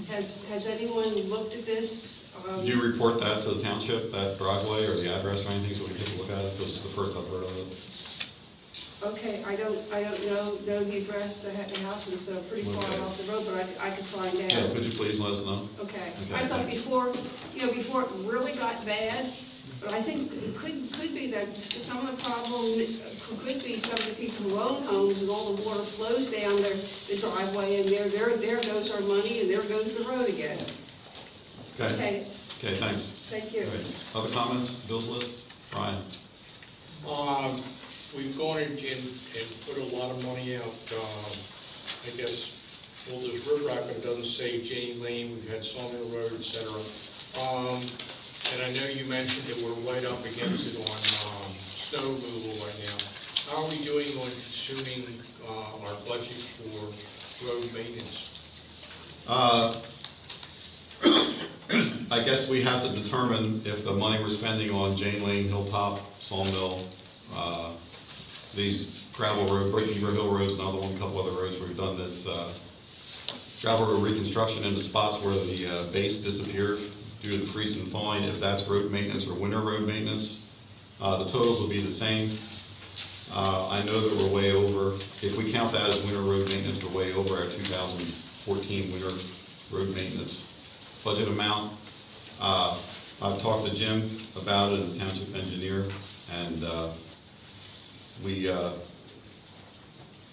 Has anyone looked at this?
Do you report that to the township, that driveway, or the address or anything, so we can take a look at it? This is the first I've heard of it.
Okay, I don't know the address. The house is pretty far off the road, but I could find out.
Yeah, could you please let us know?
Okay.
Okay,
I thought
thanks.
before it really got bad, but I think it could be that some of the problem could be some of the people who own homes, and all the water flows down the driveway, and there goes our money, and there goes the road again.
Okay. Okay, thanks.
Thank you.
Okay. Other comments, Bill's list? Brian?
We've gone and put a lot of money out, I guess, well, there's River Rock, but it doesn't say Janie Lane, we've had Sawmill Road, et cetera. And I know you mentioned that we're right up against it on snow removal right now. How are we doing on consuming our budget for road maintenance?
I guess we have to determine if the money we're spending on Jane Lane, Hilltop, Sawmill, these gravel road, Beaver Hill roads, another one, a couple other roads where we've done this gravel road reconstruction into spots where the base disappeared due to the freezing and thawing, if that's road maintenance or winter road maintenance. The totals will be the same. I know that we're way over. If we count that as winter road maintenance, we're way over our 2014 winter road maintenance budget amount. I've talked to Jim about it, the township engineer, and we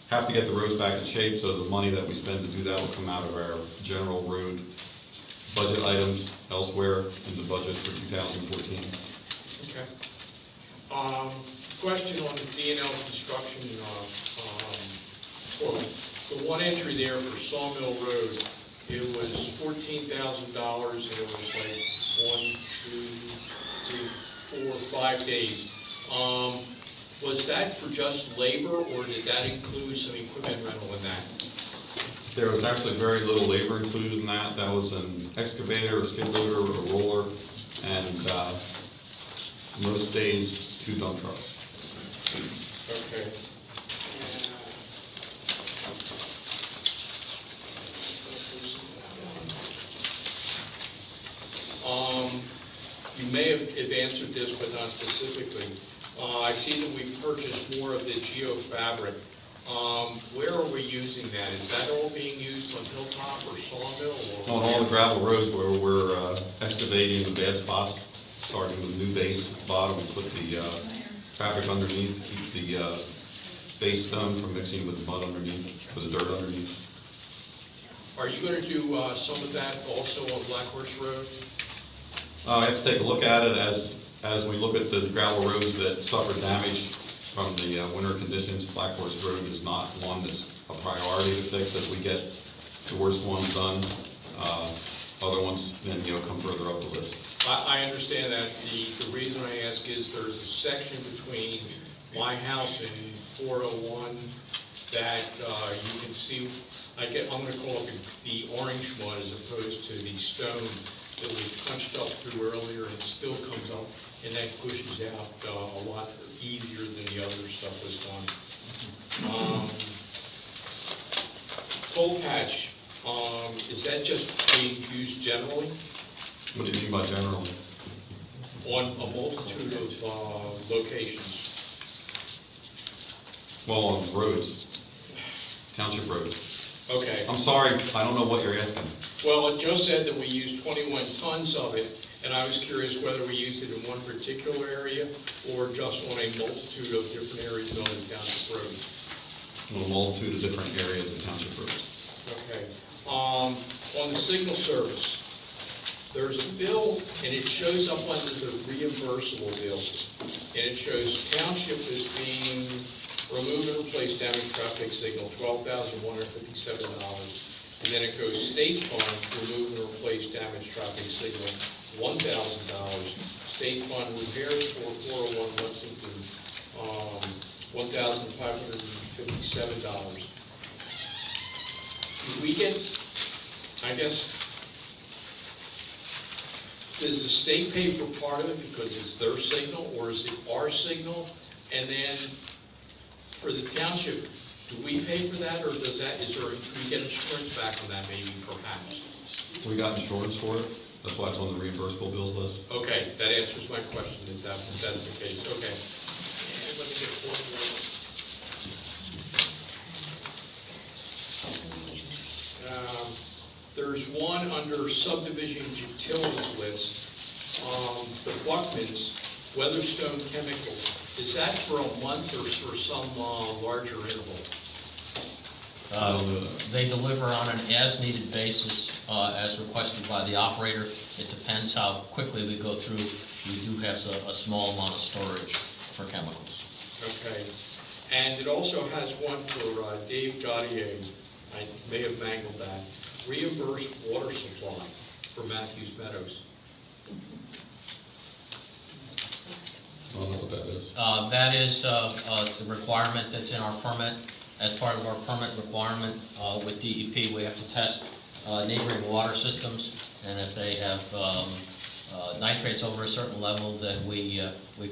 have to get the roads back in shape, so the money that we spend to do that will come out of our general road budget items elsewhere in the budget for 2014.
Okay. Question on the D&L construction quote. The one entry there for Sawmill Road, it was $14,000, and it was like 1, 2, 3, 4, 5 days. Was that for just labor, or did that include some equipment rental in that?
There was actually very little labor included in that. That was an excavator, a skid loader, a roller, and most days 2 dump trucks.
Okay. You may have answered this, but not specifically. I see that we purchased more of the geofabric. Where are we using that? Is that all being used on Hilltop or Sawmill?
On all the gravel roads where we're excavating the bad spots, starting with a new base at the bottom, we put the fabric underneath to keep the base stone from mixing with the mud underneath, with the dirt underneath.
Are you going to do some of that also on Black Horse Road?
I have to take a look at it as we look at the gravel roads that suffered damage from the winter conditions. Black Horse Road is not one that's a priority to fix. As we get the worst ones done, other ones then come further up the list.
I understand that. The reason I ask is there's a section between my house and 401 that you can see. I'm going to call it the orange one as opposed to the stone that we punched up through earlier, and it still comes up, and that pushes out a lot easier than the other stuff was done. Coal patch, is that just being used generally?
What do you mean by generally?
On a multitude of locations.
Well, on roads, township roads.
Okay.
I'm sorry, I don't know what you're asking.
Well, it just said that we used 21 tons of it, and I was curious whether we used it in one particular area or just on a multitude of different areas on the township roads.
On a multitude of different areas of township roads.
Okay. On the signal service, there's a bill, and it shows up under the reimbursable bills. And it shows township as being removing replace damaged traffic signal, $12,157. And then it goes state fund, remove and replace damaged traffic signal, $1,000. State fund repairs for 401 Lexington, $1,557. We get, I guess, does the state pay for part of it because it's their signal, or is it our signal? And then for the township, do we pay for that, or do we get insurance back on that maybe, perhaps?
We got insurance for it. That's why it's on the reimbursable bills list.
Okay, that answers my question, if that's the case. Okay. And let me get one more. There's one under subdivision utilities list, the Buckman's Weatherstone Chemicals. Is that for a month or for some larger interval?
They deliver on an as-needed basis, as requested by the operator. It depends how quickly we go through. We do have a small amount of storage for chemicals.
Okay. And it also has one for Dave Gaudier. I may have mangled that. Reimbursed water supply for Matthews Meadows.
I don't know what that is.
That is it's a requirement that's in our permit. As part of our permit requirement with DEP, we have to test neighboring water systems, and if they have nitrates over a certain level, then we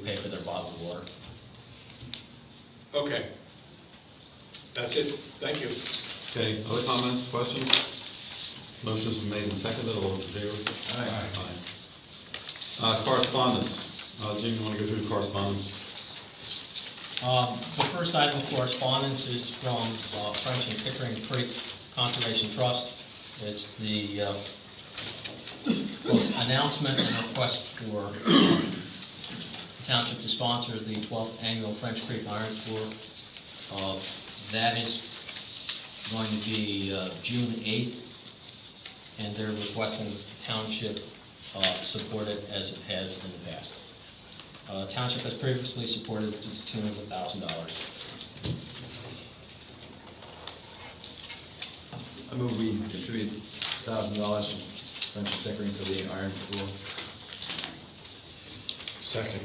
pay for their bottled water.
Okay. That's it. Thank you.
Okay, other comments, questions? Motion's been made and seconded. All those in favor?
Aye.
Aye. Correspondence. Jim, you want to go through the correspondence?
The first item of correspondence is from French and Pickering Creek Conservation Trust. It's the announcement and request for the township to sponsor the 12th annual French Creek Iron Tour. That is going to be June 8th, and they're requesting the township support it as it has in the past. Township has previously supported to the tune of $1,000.
I move we contribute $1,000 to French and Pickering for the Iron Tour.
Second.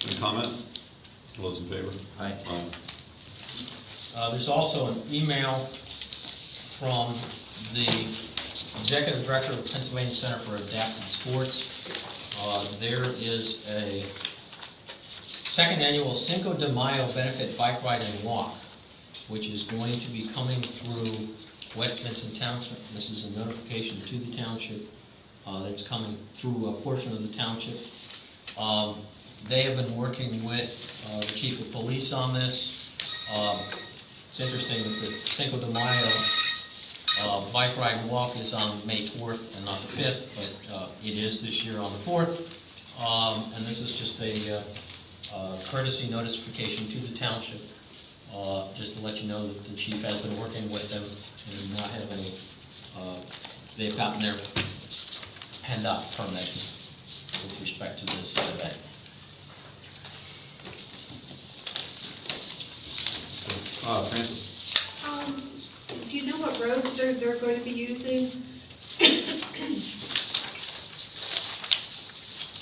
Any comment? All those in favor?
Aye.
There's also an email from the Executive Director of the Pennsylvania Center for Adaptive Sports. There is a second annual Cinco de Mayo benefit bike ride and walk, which is going to be coming through West Vincent Township. This is a notification to the township that it's coming through a portion of the township. They have been working with the Chief of Police on this. It's interesting that the Cinco de Mayo bike ride and walk is on May 4th and not the 5th, but it is this year on the 4th. And this is just a courtesy notification to the township, just to let you know that the chief has been working with them and do not have any, they've gotten their PennDOT permits with respect to this event.
Francis?
Do you know what roads they're going to be using?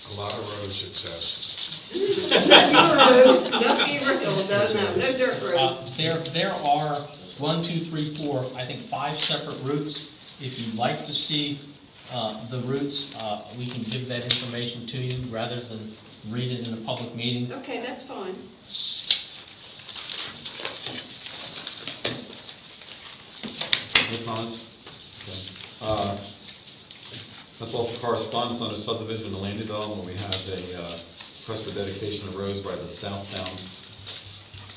A lot of roads, it says.
No road, no Beaver Hill, no dirt roads.
There are 1, 2, 3, 4, I think 5 separate routes. If you'd like to see the routes, we can give that information to you rather than read it in a public meeting.
Okay, that's fine.
Any comments? Okay. That's all for correspondence on a subdivision and land development. We have a request for dedication of roads by the Southtown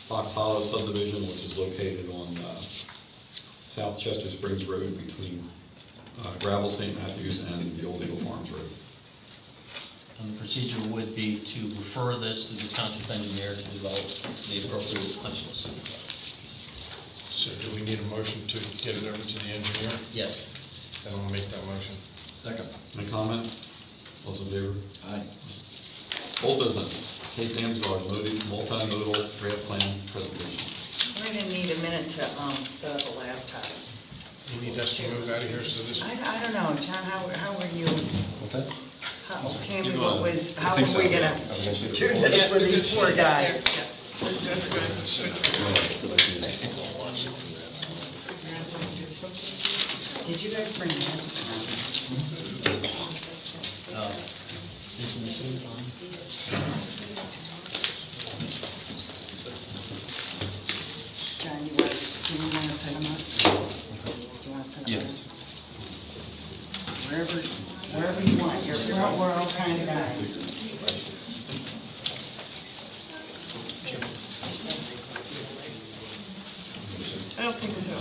Fox Hollow subdivision, which is located on South Chester Springs Road between Gravel St. Matthews and the Old Eagle Farms Road.
And the procedure would be to refer this to the township engineer to develop the appropriate punch list.
So do we need a motion to get it over to the engineer?
Yes.
Then I'll make that motion.
Second.
Any comment? Those in favor?
Aye.
Old business, Kate Damsgaard, multimodal draft plan presentation.
All right,
a minute to set up a laptop.
You need us to move out of here, so this...
I don't know, John, how were you?
What's that?
Tammy,
You
how
wanna-
were
I
we
think so,
gonna
yeah. I was gonna
do
say-
this with these poor guys? Did you guys bring maps around? John, do you want to set them up? Do you want to set them up?
Yes.
Wherever you want, you're a front row kind of guy.
I don't think so.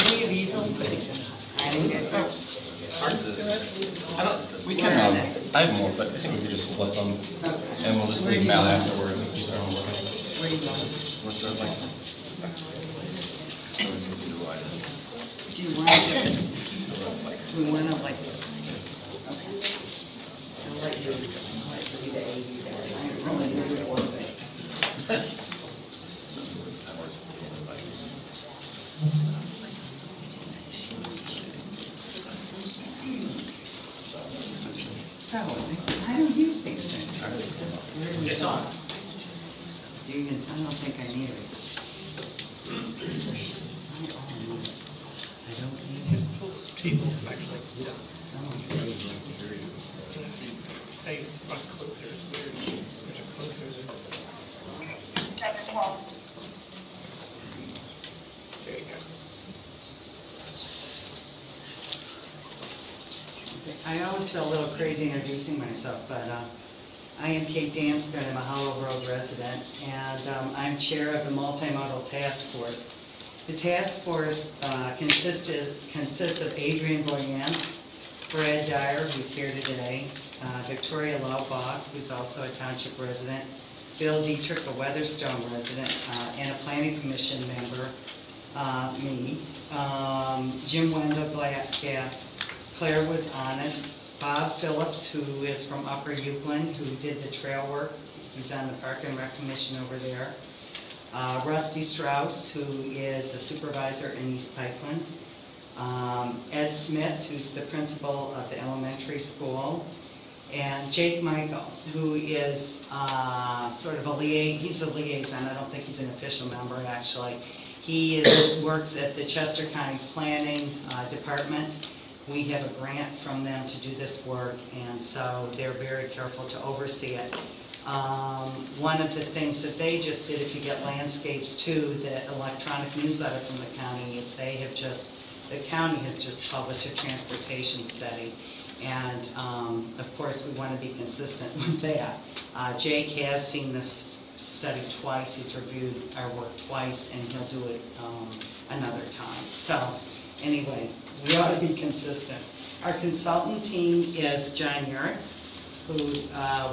Any of easels, but I didn't get
We can, I have more, but I think we could just flip them, and we'll just leave them out afterwards and keep our own work.
Do you want to, we want to like, okay. I'll let you be the AD there. I don't really use it one thing. So, I don't use these things. Is this really
It's on.
Do you even, I don't think I need it. I don't need it.
People, actually.
Oh.
Hey, it's much closer, it's weird. Much closer. There you go.
I always feel a little crazy introducing myself, but I am Kate Damscott. I'm a Hollow Road resident, and I'm chair of the Multimodal Task Force. The task force consists of Adrian Boyance, Brad Dyer, who's here today, Victoria Laubach, who's also a township resident, Bill Dietrich, a Weatherstone resident, and a planning commission member, me, Jim Wendell, Gas, Claire was on it, Bob Phillips, who is from Upper Euclid, who did the trail work. He's on the Park and Rec Commission over there. Rusty Strauss, who is the supervisor in East Pikeland. Ed Smith, who's the principal of the elementary school. And Jake Michael, who is sort of he's a liaison. I don't think he's an official member, actually. He works at the Chester County Planning Department. We have a grant from them to do this work, and so they're very careful to oversee it. One of the things that they just did, if you get landscapes too, the electronic newsletter from the county is the county has just published a transportation study. And of course, we want to be consistent with that. Jake has seen this study twice. He's reviewed our work twice, and he'll do it another time. So anyway, we ought to be consistent. Our consultant team is John Urick, who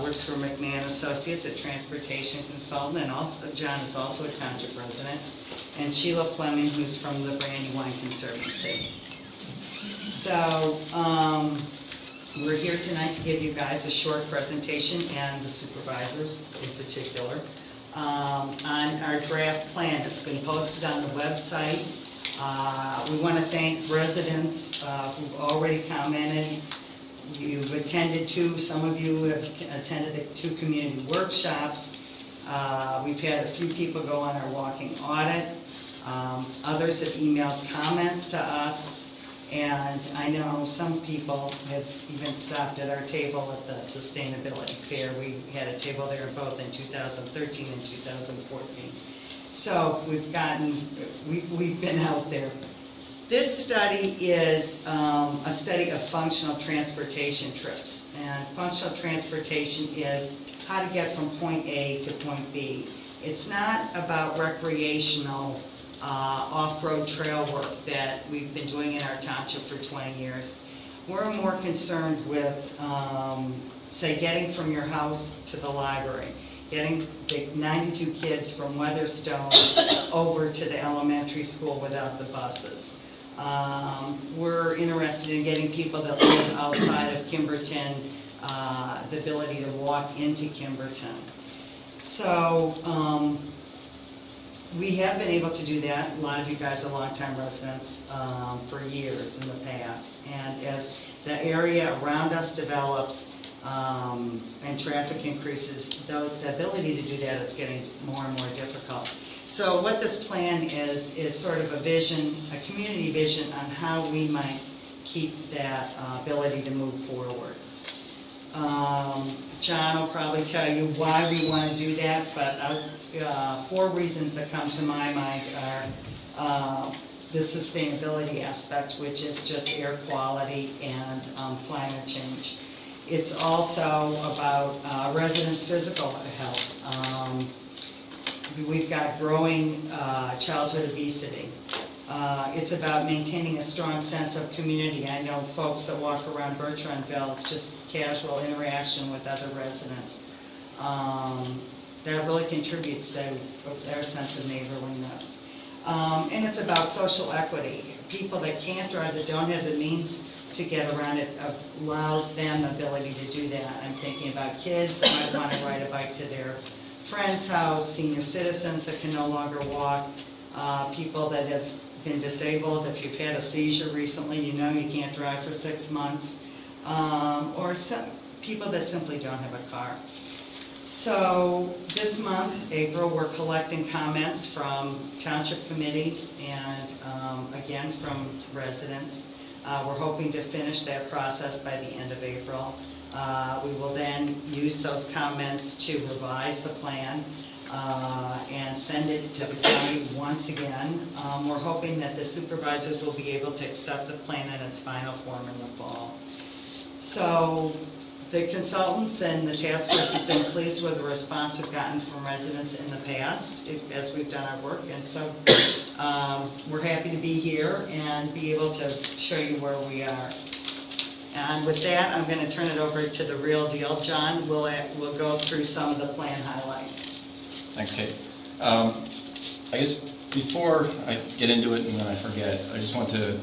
works for McMahon Associates, a transportation consultant, and also John is also a township resident, and Sheila Fleming, who's from the Brandywine Conservancy. So we're here tonight to give you guys a short presentation, and the supervisors in particular, on our draft plan. It's been posted on the website. We want to thank residents who've already commented. You've attended some of you have attended the 2 community workshops. We've had a few people go on our walking audit. Others have emailed comments to us. And I know some people have even stopped at our table at the Sustainability Fair. We had a table there both in 2013 and 2014. So we've been out there. This study is a study of functional transportation trips. And functional transportation is how to get from point A to point B. It's not about recreational off-road trail work that we've been doing in our township for 20 years. We're more concerned with say, getting from your house to the library, getting the 92 kids from Weatherstone over to the elementary school without the buses. We're interested in getting people that live outside of Kimberton the ability to walk into Kimberton. So we have been able to do that. A lot of you guys are longtime residents for years in the past. And as the area around us develops and traffic increases, the ability to do that is getting more and more difficult. So what this plan is sort of a vision, a community vision on how we might keep that ability to move forward. John will probably tell you why we want to do that, but 4 reasons that come to my mind are the sustainability aspect, which is just air quality and climate change. It's also about residents' physical health. We've got growing childhood obesity. It's about maintaining a strong sense of community. I know folks that walk around Bertrandville, it's just casual interaction with other residents. That really contributes to their sense of neighborliness. And it's about social equity. People that can't drive, that don't have the means to get around, it allows them the ability to do that. I'm thinking about kids that might want to ride a bike to their friend's house, senior citizens that can no longer walk, people that have been disabled. If you've had a seizure recently, you know you can't drive for 6 months, or some people that simply don't have a car. So this month, April, we're collecting comments from township committees and again from residents. We're hoping to finish that process by the end of April. We will then use those comments to revise the plan and send it to the county once again. We're hoping that the supervisors will be able to accept the plan in its final form in the fall. So the consultants and the task force has been pleased with the response we've gotten from residents in the past as we've done our work, and so we're happy to be here and be able to show you where we are. And with that, I'm going to turn it over to the real deal. John will go through some of the plan highlights.
Thanks, Kate. I guess before I get into it and then I forget, I just want to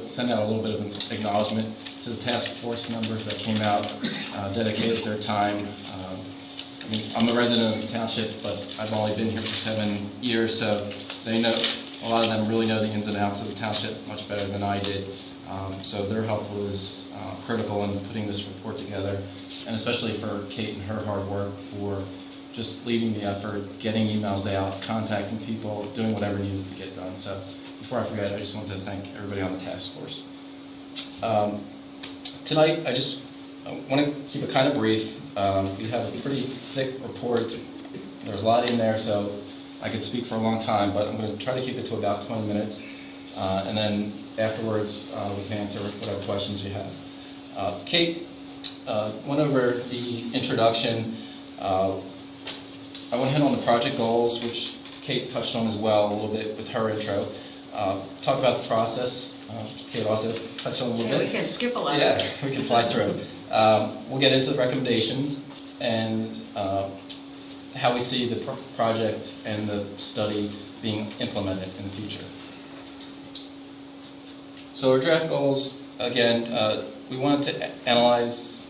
send out a little bit of acknowledgement to the task force members that came out, dedicated their time. I mean, I'm a resident of the township, but I've only been here for 7 years, so they know, a lot of them really know the ins and outs of the township much better than I did. So their help was critical in putting this report together, and especially for Kate and her hard work for just leading the effort, getting emails out, contacting people, doing whatever needed to get done. So before I forget, I just want to thank everybody on the task force. Tonight, I want to keep it kind of brief. We have a pretty thick report. There's a lot in there, so I could speak for a long time, but I'm going to try to keep it to about 20 minutes. And then afterwards, we can answer whatever questions you have. Kate went over the introduction. I went ahead on the project goals, which Kate touched on as well a little bit with her intro. Talk about the process. Kate also touched on a little bit.
We can skip a lot of
this. We can fly through. We'll get into the recommendations and how we see the project and the study being implemented in the future. So our draft goals, again, we wanted to analyze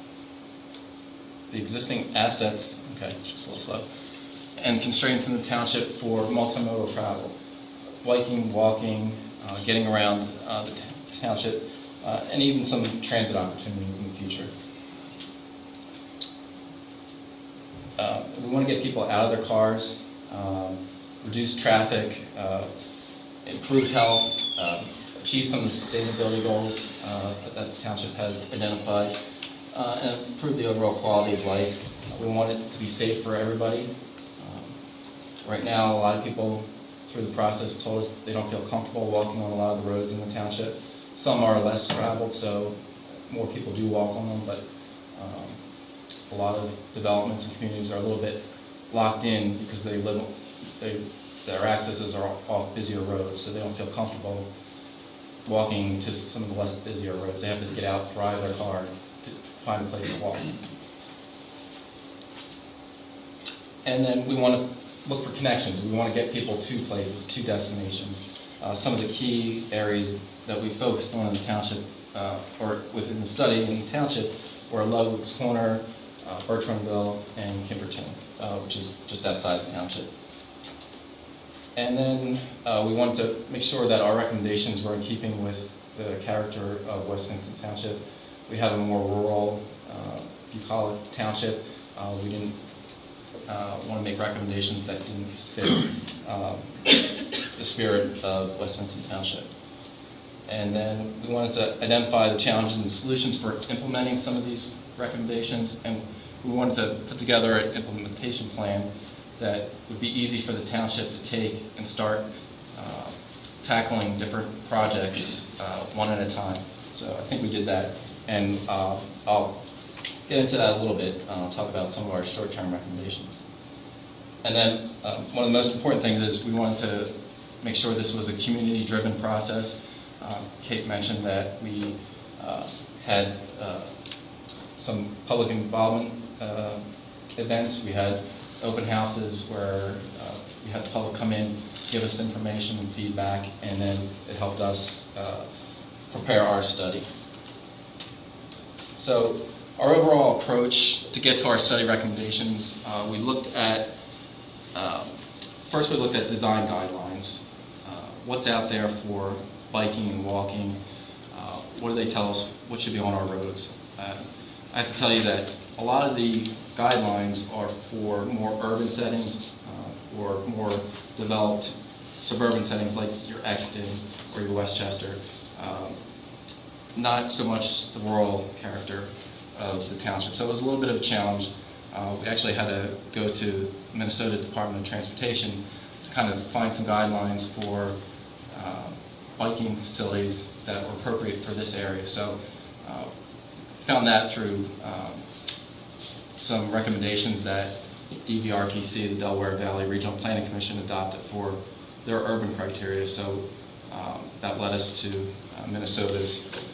the existing assets, okay, just a little slow, and constraints in the township for multimodal travel, biking, walking, getting around the township, and even some transit opportunities in the future. We want to get people out of their cars, reduce traffic, improve health, achieve some of the sustainability goals that the township has identified, and improve the overall quality of life. We want it to be safe for everybody. Right now, a lot of people through the process told us they don't feel comfortable walking on a lot of the roads in the township. Some are less traveled, so more people do walk on them, but a lot of developments and communities are a little bit locked in because their accesses are off busier roads, so they don't feel comfortable walking to some of the less busier roads. They have to get out, drive their car to find a place to walk. And then we want to look for connections. We want to get people to places, to destinations. Some of the key areas that we focused on in the township, or within the study in the township, were Ludwig's Corner, Bertrandville, and Kimberton, which is just outside the township. And then we wanted to make sure that our recommendations were in keeping with the character of West Vincent Township. We have a more rural, bucolic township. We didn't want to make recommendations that didn't fit the spirit of West Vincent Township. And then we wanted to identify the challenges and solutions for implementing some of these recommendations, and we wanted to put together an implementation plan that would be easy for the township to take and start tackling different projects one at a time. So I think we did that, and I'll get into that a little bit. I'll talk about some of our short-term recommendations. And then one of the most important things is we wanted to make sure this was a community-driven process. Kate mentioned that we had some public involvement events. We had open houses where we had the public come in, give us information and feedback, and then it helped us prepare our study. So our overall approach to get to our study recommendations, we looked at, first we looked at design guidelines. What's out there for biking and walking? What do they tell us what should be on our roads? I have to tell you that a lot of the guidelines are for more urban settings, or more developed suburban settings like your Exton or your Westchester. Not so much the rural character of the township. So it was a little bit of a challenge. We actually had to go to Minnesota Department of Transportation to kind of find some guidelines for biking facilities that were appropriate for this area. So found that through some recommendations that DVRPC, the Delaware Valley Regional Planning Commission, adopted for their urban criteria. So that led us to Minnesota's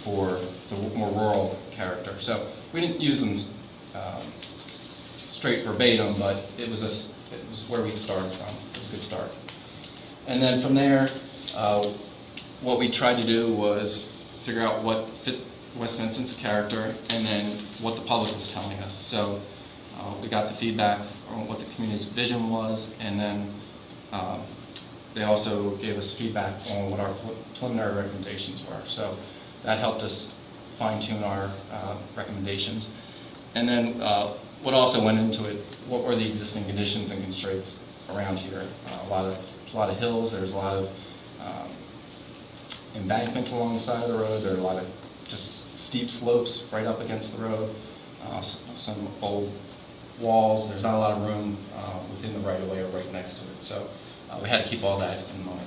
for the more rural character. So we didn't use them straight verbatim, but it was where we started from. It was a good start. And then from there, what we tried to do was figure out what fit West Vincent's character and then what the public was telling us. So we got the feedback on what the community's vision was, and then they also gave us feedback on what our preliminary recommendations were. So that helped us fine-tune our recommendations. And then what also went into it, what were the existing conditions and constraints around here? There's a lot of hills, there's a lot of embankments along the side of the road, there are a lot of just steep slopes right up against the road, some old walls, there's not a lot of room within the right-of-way or right next to it. So we had to keep all that in mind.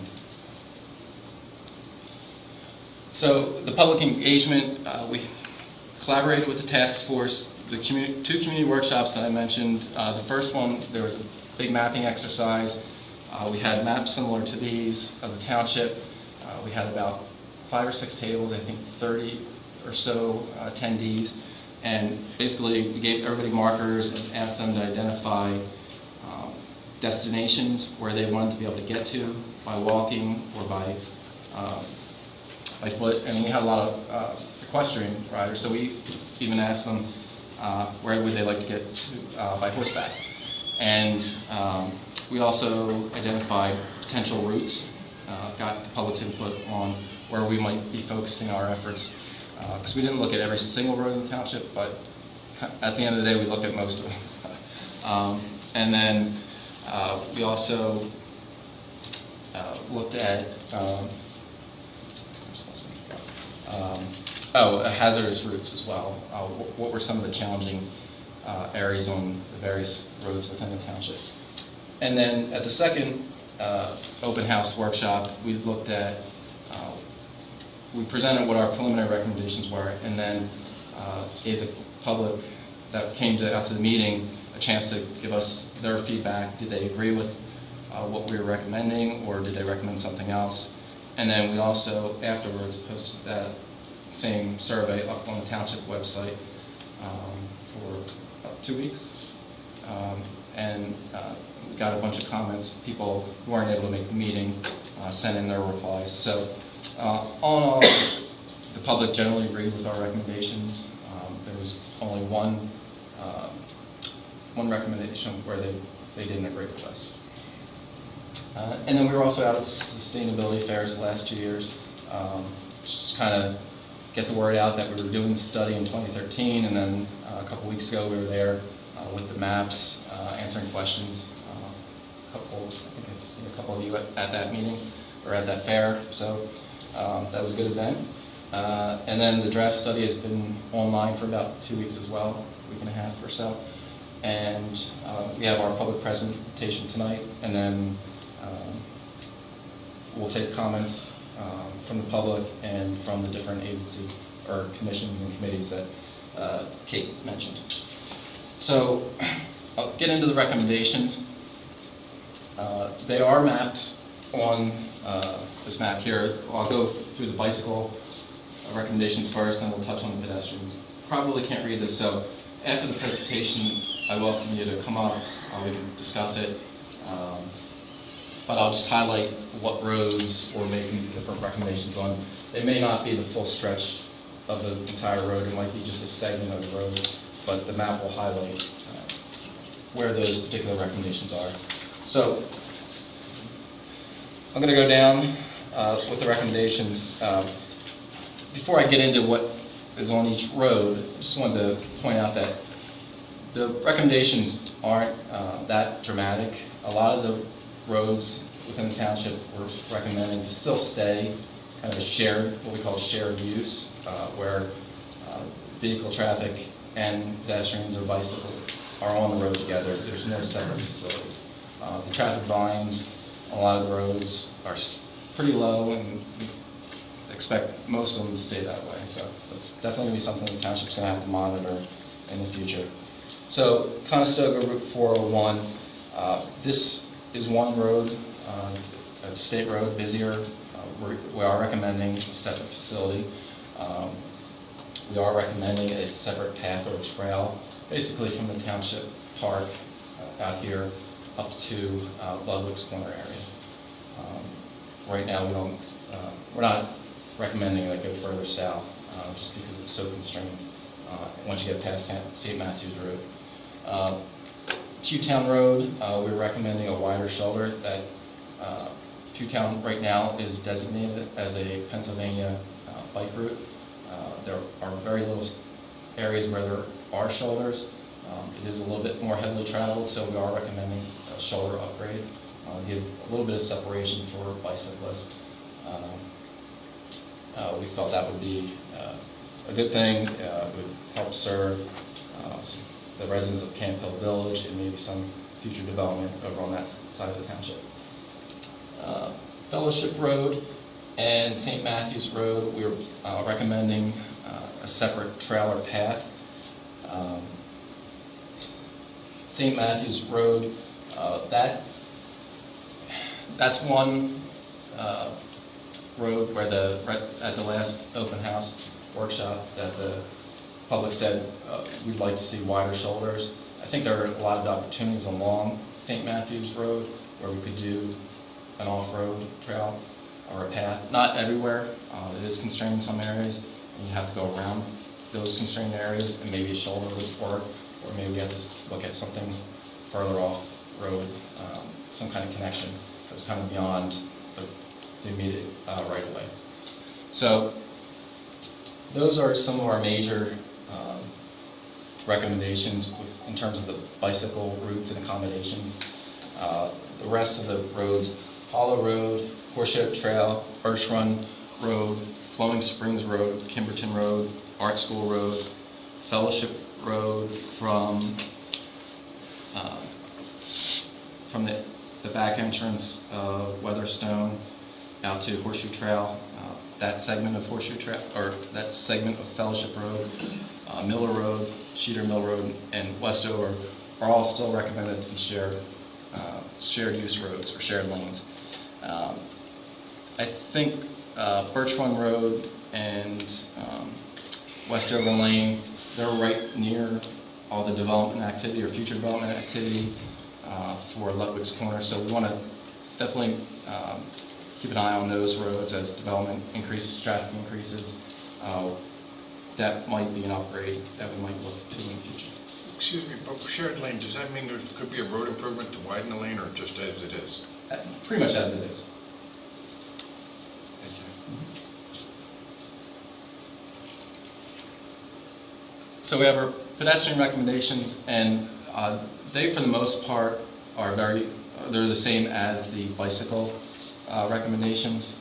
So the public engagement, we collaborated with the task force. The two community workshops that I mentioned, the first one, there was a big mapping exercise. We had maps similar to these of the township. We had about 5 or 6 tables, I think 30 or so attendees. And basically, we gave everybody markers and asked them to identify destinations where they wanted to be able to get to by walking or by foot. And we had a lot of equestrian riders, so we even asked them where would they like to get to by horseback. And we also identified potential routes, got the public's input on where we might be focusing our efforts. Because we didn't look at every single road in the township, but at the end of the day, we looked at most of them. And then we also looked at hazardous routes as well. What were some of the challenging areas on the various roads within the township? And then at the second open house workshop, we looked at we presented what our preliminary recommendations were, and then gave the public that came out to the meeting a chance to give us their feedback. Did they agree with what we were recommending, or did they recommend something else? And then we also, afterwards, posted that same survey up on the township website for about 2 weeks. and got a bunch of comments. People who weren't able to make the meeting sent in their replies. So all in all, the public generally agreed with our recommendations. There was only one recommendation where they didn't agree with us. And then we were also out at the sustainability fairs the last 2 years, just kind of get the word out that we were doing the study in 2013, and then a couple weeks ago we were there with the maps, answering questions. I think I've seen a couple of you at that meeting, or at that fair, so that was a good event. And then the draft study has been online for about 2 weeks as well, a week and a half or so. And we have our public presentation tonight, and then we'll take comments from the public and from the different agencies or commissions and committees that Kate mentioned. So I'll get into the recommendations. They are mapped on this map here. I'll go through the bicycle recommendations first, and then we'll touch on the pedestrian. Probably can't read this, so after the presentation, I welcome you to come up. We can discuss it. But I'll just highlight what roads we're making different recommendations on. They may not be the full stretch of the entire road. It might be just a segment of the road, but the map will highlight where those particular recommendations are. So I'm going to go down with the recommendations. Before I get into what is on each road, I just wanted to point out that the recommendations aren't that dramatic. A lot of the roads within the township we're recommending to still stay kind of a shared, what we call shared use, where vehicle traffic and pedestrians or bicycles are on the road together. So there's no separate facility. The traffic volumes on a lot of the roads are pretty low, and we expect most of them to stay that way. So that's definitely going to be something the township's going to have to monitor in the future. So Conestoga Route 401, this is one road, it's a state road, busier. We are recommending a separate facility. We are recommending a separate path or trail, basically from the township park out here up to Ludwig's Corner area. Right now, we're not recommending that go further south, just because it's so constrained once you get past St. Matthews Road. Pewtown Road, we're recommending a wider shoulder. That Pewtown right now is designated as a Pennsylvania bike route. There are very little areas where there are shoulders. It is a little bit more heavily traveled, so we are recommending a shoulder upgrade. Give a little bit of separation for bicyclists. We felt that would be a good thing. It would help serve the residents of Camp Hill Village and maybe some future development over on that side of the township. Fellowship Road and St. Matthews Road, we're recommending a separate trail or path. St. Matthews Road, that's one road where at the last open house workshop that the public said we'd like to see wider shoulders. I think there are a lot of opportunities along St. Matthews Road where we could do an off-road trail or a path. Not everywhere. It is constrained in some areas, and you have to go around those constrained areas, and maybe a shoulder would work, or maybe we have to look at something further off-road, some kind of connection that was kind of beyond the immediate right-of-way. So those are some of our major recommendations in terms of the bicycle routes and accommodations. The rest of the roads, Hollow Road, Horseshoe Trail, Birch Run Road, Flowing Springs Road, Kimberton Road, Art School Road, Fellowship Road from the back entrance of Weatherstone out to Horseshoe Trail. That segment of Horseshoe Trail, or that segment of Fellowship Road, Miller Road, Sheeter Mill Road, and Westover are all still recommended to be shared use roads or shared lanes. I think Birch Run Road and Westover Lane, they're right near all the development activity or future development activity for Ludwig's Corner. So we want to definitely keep an eye on those roads as development increases, traffic increases. That might be an upgrade that we might look to in the future.
Excuse me, but shared lane, does that mean there could be a road improvement to widen the lane, or just as it is?
Pretty much as it is.
Thank you.
So we have our pedestrian recommendations, and they, for the most part, are they're the same as the bicycle recommendations.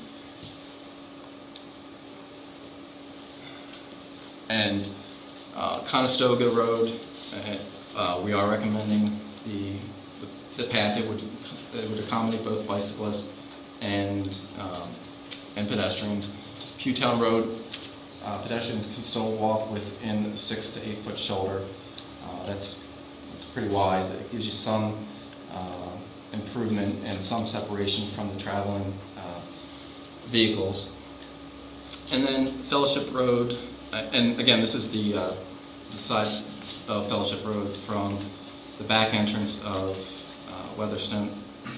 And Conestoga Road, we are recommending the path. It would accommodate both bicyclists and pedestrians. Pewtown Road, pedestrians can still walk within a 6 to 8 foot shoulder. That's pretty wide. It gives you some improvement and some separation from the traveling vehicles. And then Fellowship Road, and again, this is the side of Fellowship Road from the back entrance of Weatherstone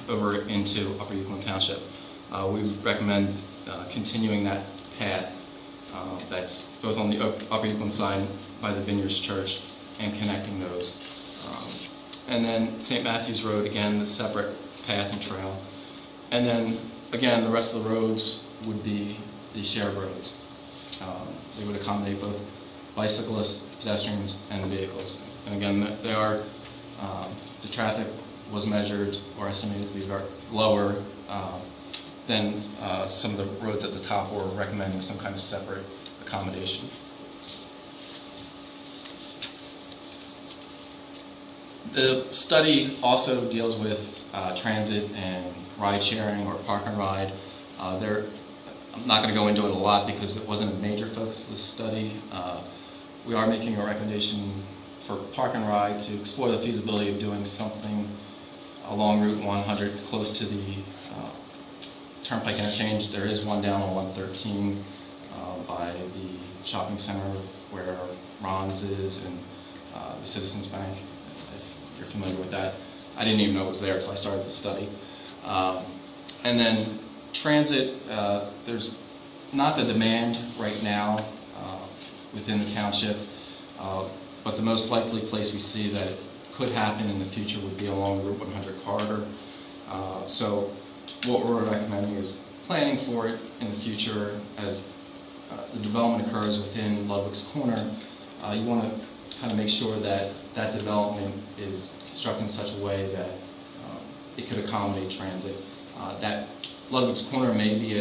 over into Upper Euclid Township. We recommend continuing that path that's both on the Upper Euclid side by the Vineyards Church and connecting those. And then St. Matthew's Road, again, the separate path and trail. And then, again, the rest of the roads would be the shared roads. They would accommodate both bicyclists, pedestrians, and vehicles. And again, they are, the traffic was measured or estimated to be lower than some of the roads at the top were recommending some kind of separate accommodation. The study also deals with transit and ride sharing or park and ride. I'm not going to go into it a lot because it wasn't a major focus of the study. We are making a recommendation for park and ride to explore the feasibility of doing something along Route 100 close to the Turnpike interchange. There is one down on 113 by the shopping center where Ron's is and the Citizens Bank, if you're familiar with that. I didn't even know it was there until I started the study. And then transit, there's not the demand right now within the township, but the most likely place we see that it could happen in the future would be along the Route 100 corridor. So what we're recommending is planning for it in the future as the development occurs within Ludwig's Corner. You want to kind of make sure that that development is constructed in such a way that it could accommodate transit. That Ludwig's Corner may be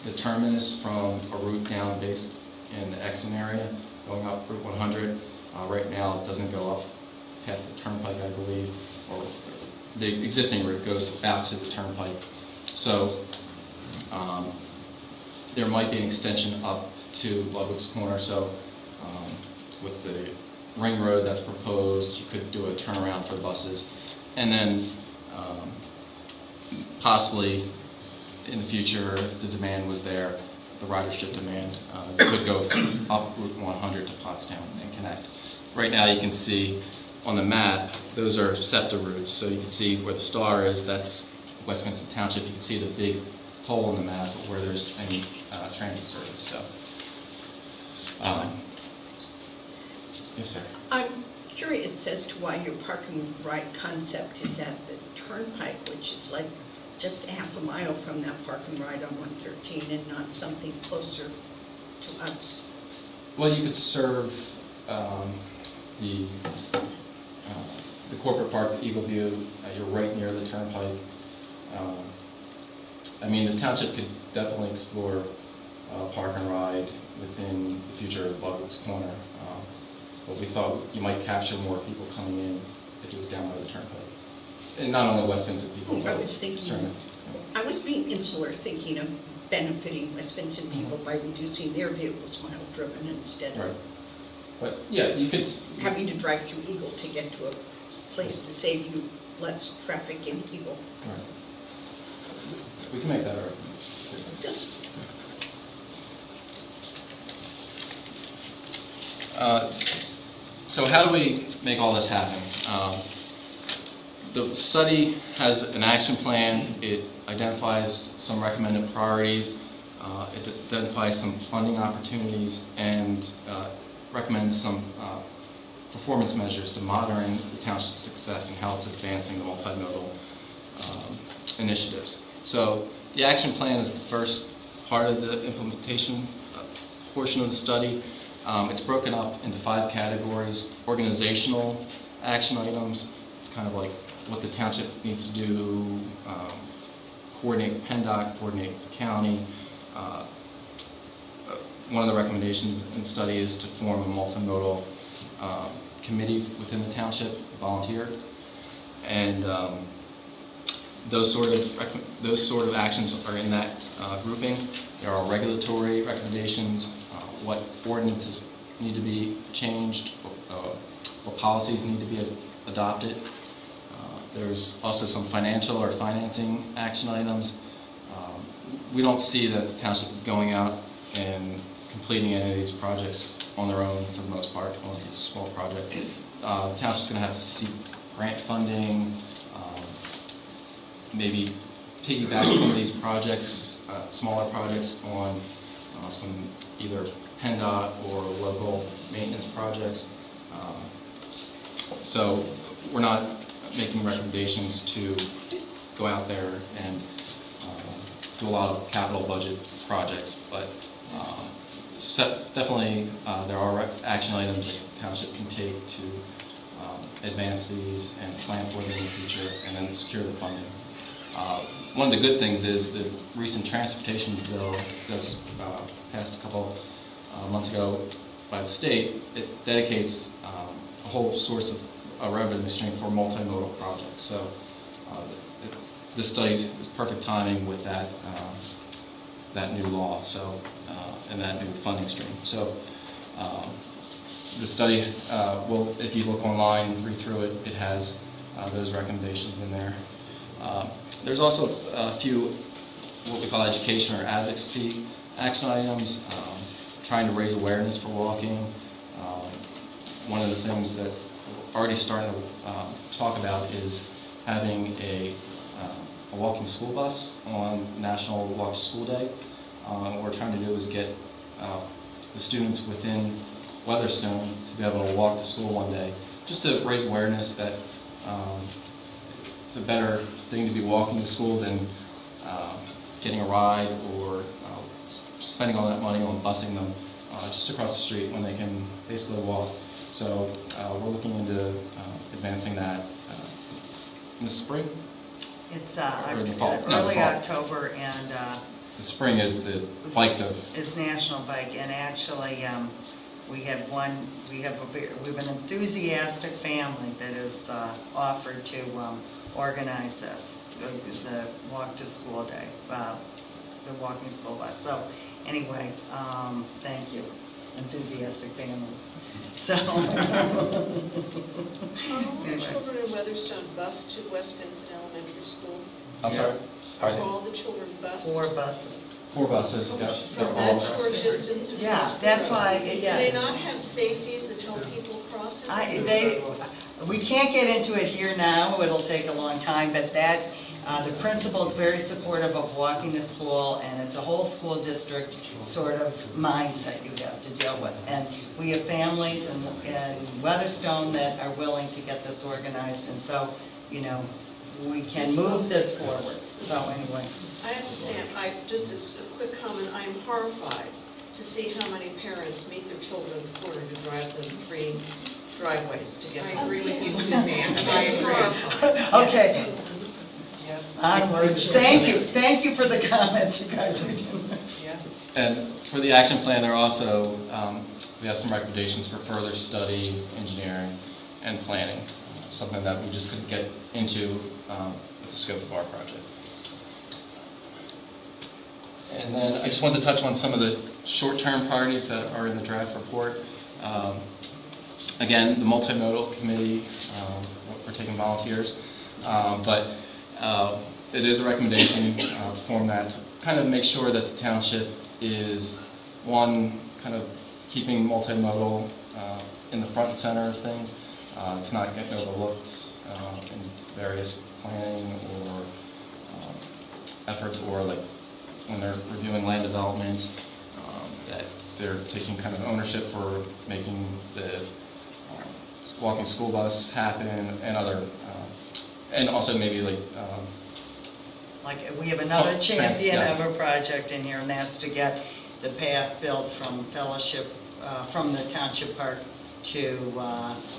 the terminus from a route down based in the Exton area, going up Route 100. Right now it doesn't go up past the Turnpike, I believe, or the existing route goes out to the Turnpike. So there might be an extension up to Ludwig's Corner. So with the ring road that's proposed, you could do a turnaround for buses. And then possibly in the future, if the demand was there, the ridership demand, could go up Route 100 to Pottstown and connect. Right now you can see on the map, those are SEPTA routes. So you can see where the star is, that's West Vincent Township. You can see the big hole in the map where there's any transit service. So, yes, sir.
I'm curious as to why your park and ride concept is at the Turnpike, which is like just a half a mile from that park and ride on 113 and not something closer to us.
Well, you could serve the corporate park, Eagle View. You're right near the Turnpike. I mean, the township could definitely explore park and ride within the future of Ludwig's Corner. But we thought you might capture more people coming in if it was down by the Turnpike. And not only West Vincent people, but
I was being insular, thinking of benefiting West Vincent people by reducing their vehicles mile driven instead of
But yeah, you could
having to drive through Eagle to get to a place to save you less traffic in Eagle.
Right. We can make that argument. So how do we make all this happen? The study has an action plan. It identifies some recommended priorities. It identifies some funding opportunities and recommends some performance measures to monitoring the township's success and how it's advancing the multimodal initiatives. So the action plan is the first part of the implementation portion of the study. It's broken up into 5 categories: organizational action items. It's kind of like what the township needs to do, coordinate with PennDOT, coordinate with the county. One of the recommendations in the study is to form a multimodal committee within the township, volunteer, and those sort of actions are in that grouping. There are regulatory recommendations, what ordinances need to be changed, what policies need to be adopted. There's also some financial or financing action items. We don't see that the township going out and completing any of these projects on their own for the most part, unless it's a small project. The township's going to have to seek grant funding, maybe piggyback some of these projects, smaller projects, on some either PennDOT or local maintenance projects. So we're not making recommendations to go out there and do a lot of capital budget projects, but definitely there are action items that the township can take to advance these and plan for them in the future, and then secure the funding. One of the good things is the recent transportation bill that was passed a couple months ago by the state. It dedicates a whole source of a revenue stream for multimodal projects. So this study is perfect timing with that that new law, so and that new funding stream. So the study will, if you look online, read through it, it has those recommendations in there. There's also a few what we call education or advocacy action items, trying to raise awareness for walking. One of the things that we're already starting to talk about is having a walking school bus on National Walk to School Day. What we're trying to do is get the students within Weatherstone to be able to walk to school one day, just to raise awareness that it's a better thing to be walking to school than getting a ride or spending all that money on busing them just across the street when they can basically walk. So we're looking into advancing that in the spring.
It's
early
October, and
the spring is the bike to.
It's National Bike, and actually we have an enthusiastic family that has offered to organize this, the Walk to School Day, the walking school bus. So anyway, thank you, enthusiastic family. So.
Anyway. Children in Weatherstone bus to West Vincent Elementary School?
I'm sorry?
Are all the children bused?
4 buses.
4 buses, yeah.
Is that short distance across
Yeah,
the
that's
road?
why, yeah.
Do they not have safeties that help people cross it?
We can't get into it here now, it'll take a long time, but that, the principal is very supportive of walking to school, and it's a whole school district sort of mindset you have to deal with. And we have families in Weatherstone that are willing to get this organized, and so, you know, we can move this forward. So anyway.
I have to say, just a quick comment, I am horrified to see how many parents meet their children at the corner to drive them 3 driveways to get them.
I agree with you, Suzanne. I agree.
Okay. Onwards. Thank you for the comments, you guys are doing.
And for the action plan, there are also, we have some recommendations for further study, engineering, and planning, something that we just couldn't get into with the scope of our project. And then I just want to touch on some of the short-term priorities that are in the draft report. Again, the multimodal committee, we're taking volunteers, but it is a recommendation to form that to kind of make sure that the township is, one, kind of keeping multimodal in the front and center of things. It's not getting overlooked in various planning or efforts, or like when they're reviewing land developments, that they're taking kind of ownership for making the walking school bus happen, and other, and also maybe like
we have another champion
yes.
of a project in here, and that's to get the path built from Fellowship, from the Township Park to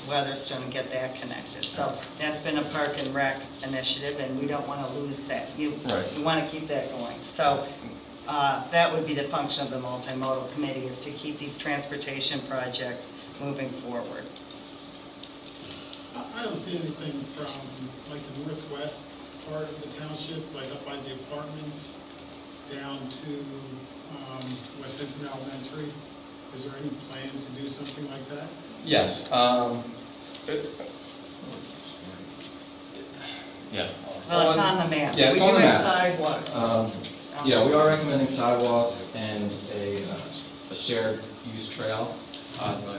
Weatherstone, and get that connected. So that's been a Park and Rec initiative, and we don't want to lose that. We want to keep that going. So that would be the function of the multimodal committee, is to keep these transportation projects moving forward.
I don't see anything from like the northwest part of the township, like up by the apartments, down to West Vincent Elementary. Is there any plan to do something like that?
yes. Yeah.
Well, it's on the map.
Yeah, it's
we
on
do
the
have
map.
sidewalks.
Yeah, we are recommending sidewalks and a shared use trail.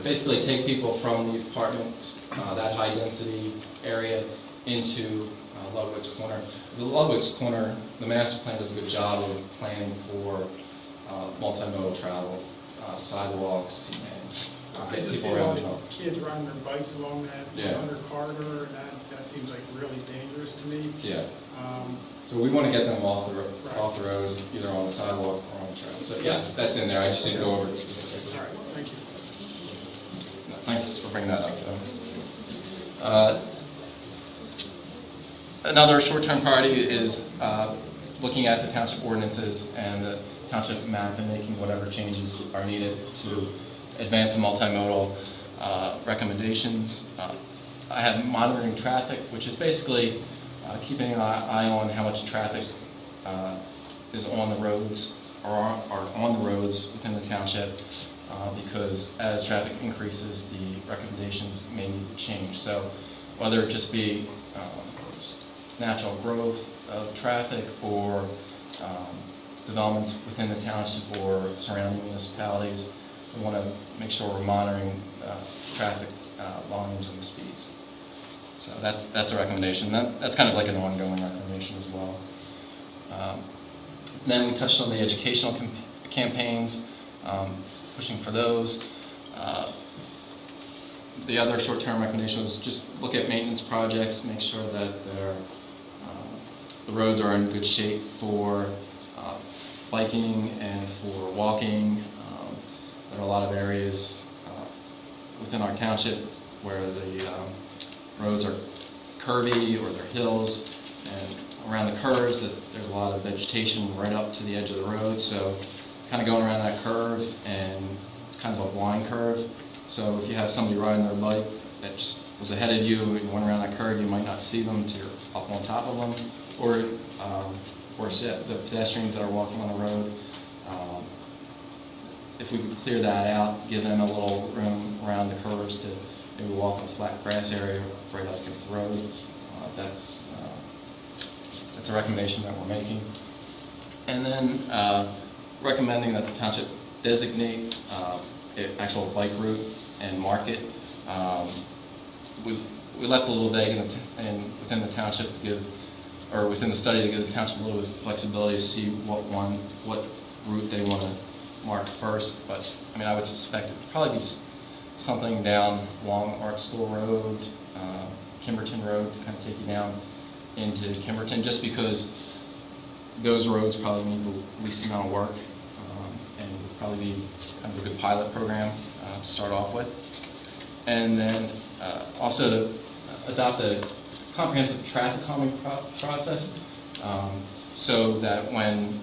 Basically take people from the apartments, that high density area, into Ludwig's Corner. The Ludwig's Corner, the master plan does a good job of planning for multimodal travel, sidewalks, and
I
get
just see
people
a
around.
lot of kids riding their bikes along that 100 corridor, and that seems like really dangerous to me.
Yeah. So we want to get them off the road, either on the sidewalk or on the trail. So yes, that's in there. I just didn't go over it specifically.
All right, thank you.
No, thanks for bringing that up. Another short-term priority is looking at the township ordinances and the township map and making whatever changes are needed to advance the multimodal recommendations. I have monitoring traffic, which is basically keeping an eye on how much traffic is on the roads or are on the roads within the township, because as traffic increases, the recommendations may need to change. So whether it just be natural growth of traffic or developments within the township or surrounding municipalities, we want to make sure we're monitoring traffic volumes and the speeds. So that's a recommendation. That's kind of like an ongoing recommendation as well. Then we touched on the educational campaigns, pushing for those. The other short-term recommendation was just look at maintenance projects, make sure that the roads are in good shape for biking and for walking. There are a lot of areas within our township where the roads are curvy or they're hills, and around the curves there's a lot of vegetation right up to the edge of the road, so kind of going around that curve, and it's kind of a blind curve. So if you have somebody riding their bike that just was ahead of you and you went around that curve, you might not see them until you're up on top of them, or the pedestrians that are walking on the road. If we could clear that out, give them a little room around the curves to maybe walk on a flat grass area right up against the road, that's a recommendation that we're making. And then recommending that the township designate an actual bike route and mark it. We left a little vague within the township to give, or within the study to give the township a little bit of flexibility to see what route they want to mark first. But I mean, I would suspect it would probably be something down along Art School Road, Kimberton Road, to kind of take you down into Kimberton, just because those roads probably need the least amount of work, and would probably be kind of a good pilot program to start off with. And then also to adopt a comprehensive traffic calming process, so that when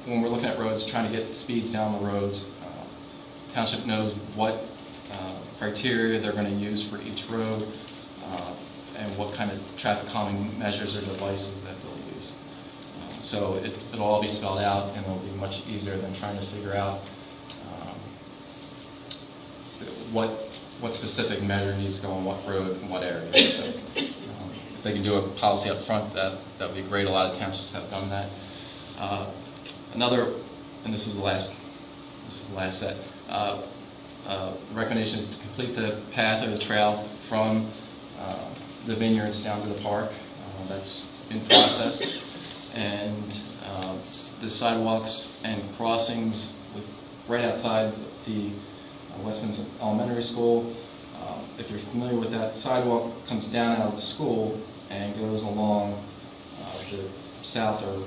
we're looking at roads, trying to get speeds down the roads, township knows what criteria they're going to use for each road, and what kind of traffic calming measures or devices that they'll use. So it'll all be spelled out, and it'll be much easier than trying to figure out what specific measure needs to go on what road and what area. So if they can do a policy up front, that would be great. A lot of townships have done that. Another, and this is the last set. the recommendation is to complete the path or the trail from the vineyards down to the park. That's in process. And the sidewalks and crossings right outside the West Vincent Elementary School. If you're familiar with that, sidewalk comes down out of the school and goes along the south or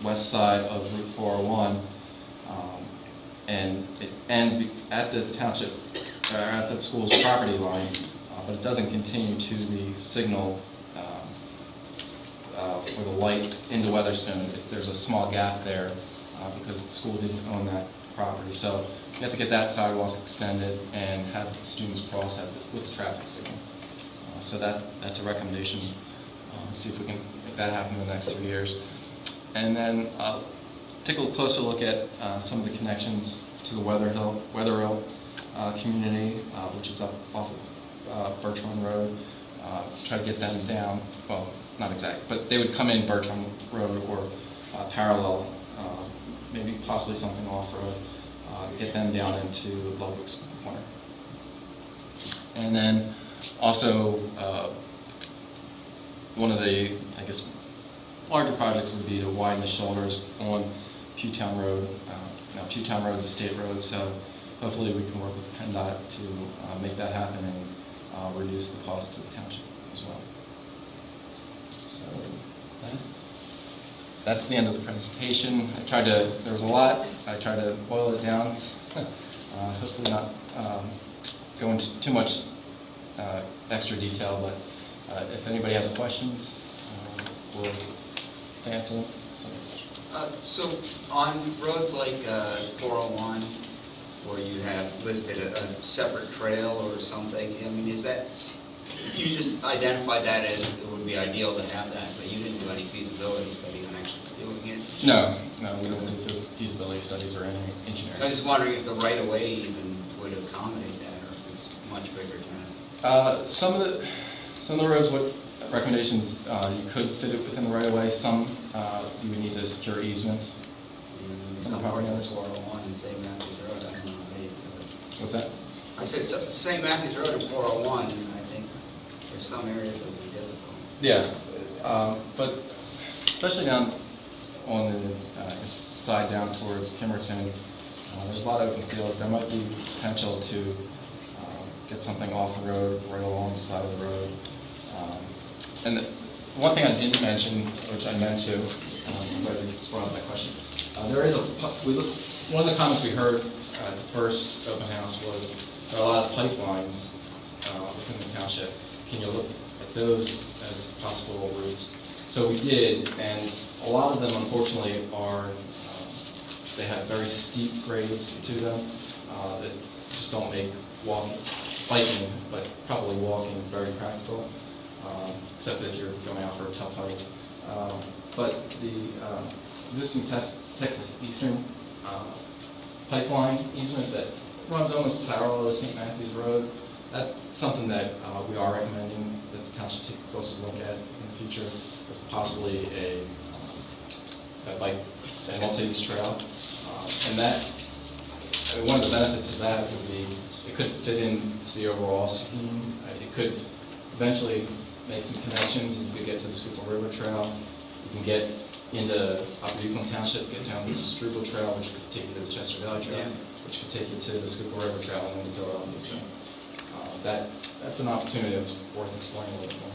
west side of Route 401, and it ends at the township, or at the school's property line, but it doesn't continue to the signal for the light into Weatherstone. There's a small gap there because the school didn't own that property. So you have to get that sidewalk extended and have the students cross that with the traffic signal. So that's a recommendation. See if we can make that happen in the next 3 years. And then take a closer look at some of the connections to the Wetherill community, which is up off of Bertrand Road. Try to get them down, well, not exact, but they would come in Bertrand Road or parallel, maybe possibly something off-road, get them down into Ludwig's Corner. And then also, one of the, I guess, larger projects would be to widen the shoulders on Pewtown Road. Now, Pewtown Road is a state road, so hopefully we can work with PennDOT to make that happen and reduce the cost to the township as well. So that's the end of the presentation. There was a lot. I tried to boil it down. Hopefully not go into too much extra detail, but if anybody has questions, we'll answer them.
So on roads like 401, where you have listed a separate trail or something, I mean, is that, you just identified that as it would be ideal to have that, but you didn't do any feasibility study on actually doing it?
No, we don't do feasibility studies or any engineering.
I was just wondering if the right-of-way even would accommodate that, or if it's much bigger task.
Some of the roads, what recommendations, you could fit it within the right-of-way. Some you would need to secure easements.
Some parts of 401 and St. Matthews Road, I don't know how they do it.
What's that?
I said St. Matthews Road and 401, and I think there's some areas that would be difficult.
Yeah, but especially down on the side down towards Kimmerton, there's a lot of open fields. There might be potential to get something off the road, right along the side of the road. And the one thing I didn't mention, which I meant to, I'm glad you brought up that question. There is one of the comments we heard at the first open house was there are a lot of pipelines within the township. Can you look at those as possible routes? So we did, and a lot of them, unfortunately, they have very steep grades to them that just don't make biking, but probably walking very practical, except if you're going out for a tough hike. But the existing Texas Eastern pipeline easement that runs almost parallel to St. Matthews Road, that's something that we are recommending that the township take a closer look at in the future as possibly a multi-use trail. And that, one of the benefits of that would be it could fit into the overall scheme. It could eventually make some connections, and you could get to the Schuylkill River Trail. You can get into Upper Euclid Township, get down the Struble Trail, which could take you to the Chester Valley Trail, which could take you to the Schuylkill River Trail and then to Philadelphia. So that's an opportunity that's worth exploring a little bit more.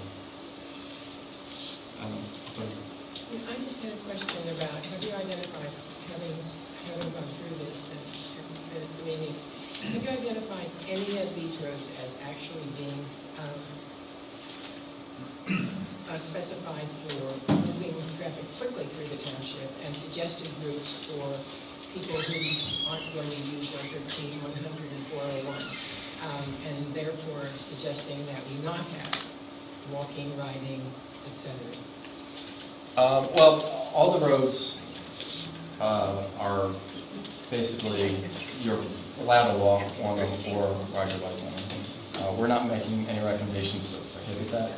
I just had a question about, have you identified, having gone through this and been at the meetings, have you identified any of these roads as actually being specified for moving traffic quickly through the township and suggested routes for people who aren't going to use 113, 100, and 401, and therefore suggesting that we not have walking, riding, etc.?
Well, all the roads are basically, you're allowed to walk on them or ride your bike on them. We're not making any recommendations to prohibit that.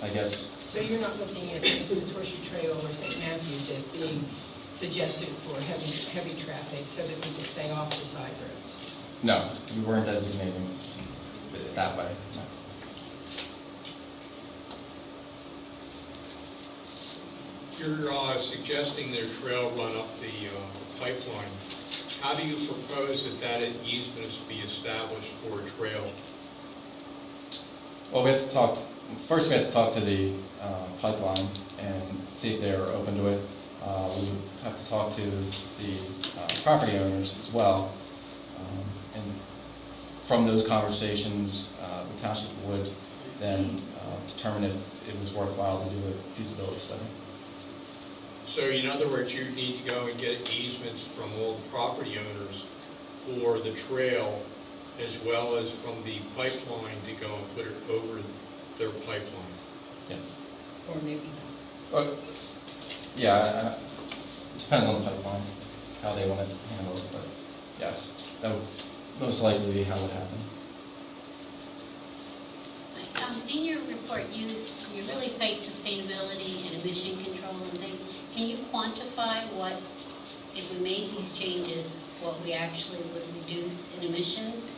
I guess. So you're not looking at, for instance, Horseshoe Trail or St. Matthews as being suggested for heavy traffic so that people stay off the side roads?
No, we weren't designating it that way. No.
You're suggesting their trail run up the pipeline. How do you propose that easement is to be established for a trail?
Well, we have to talk, first we have to talk to the pipeline and see if they're open to it. We would have to talk to the property owners as well. And from those conversations, the township would then determine if it was worthwhile to do a feasibility study.
So in other words, you need to go and get easements from all the property owners for the trail, as well as from the pipeline to go and put it over their pipeline.
Yes.
Or maybe
Yeah, it depends on the pipeline, how they want to handle it, but yes, that would most likely be how it would happen.
In your report, you really cite sustainability and emission control and things. Can you quantify what, if we made these changes, what we actually would reduce in emissions,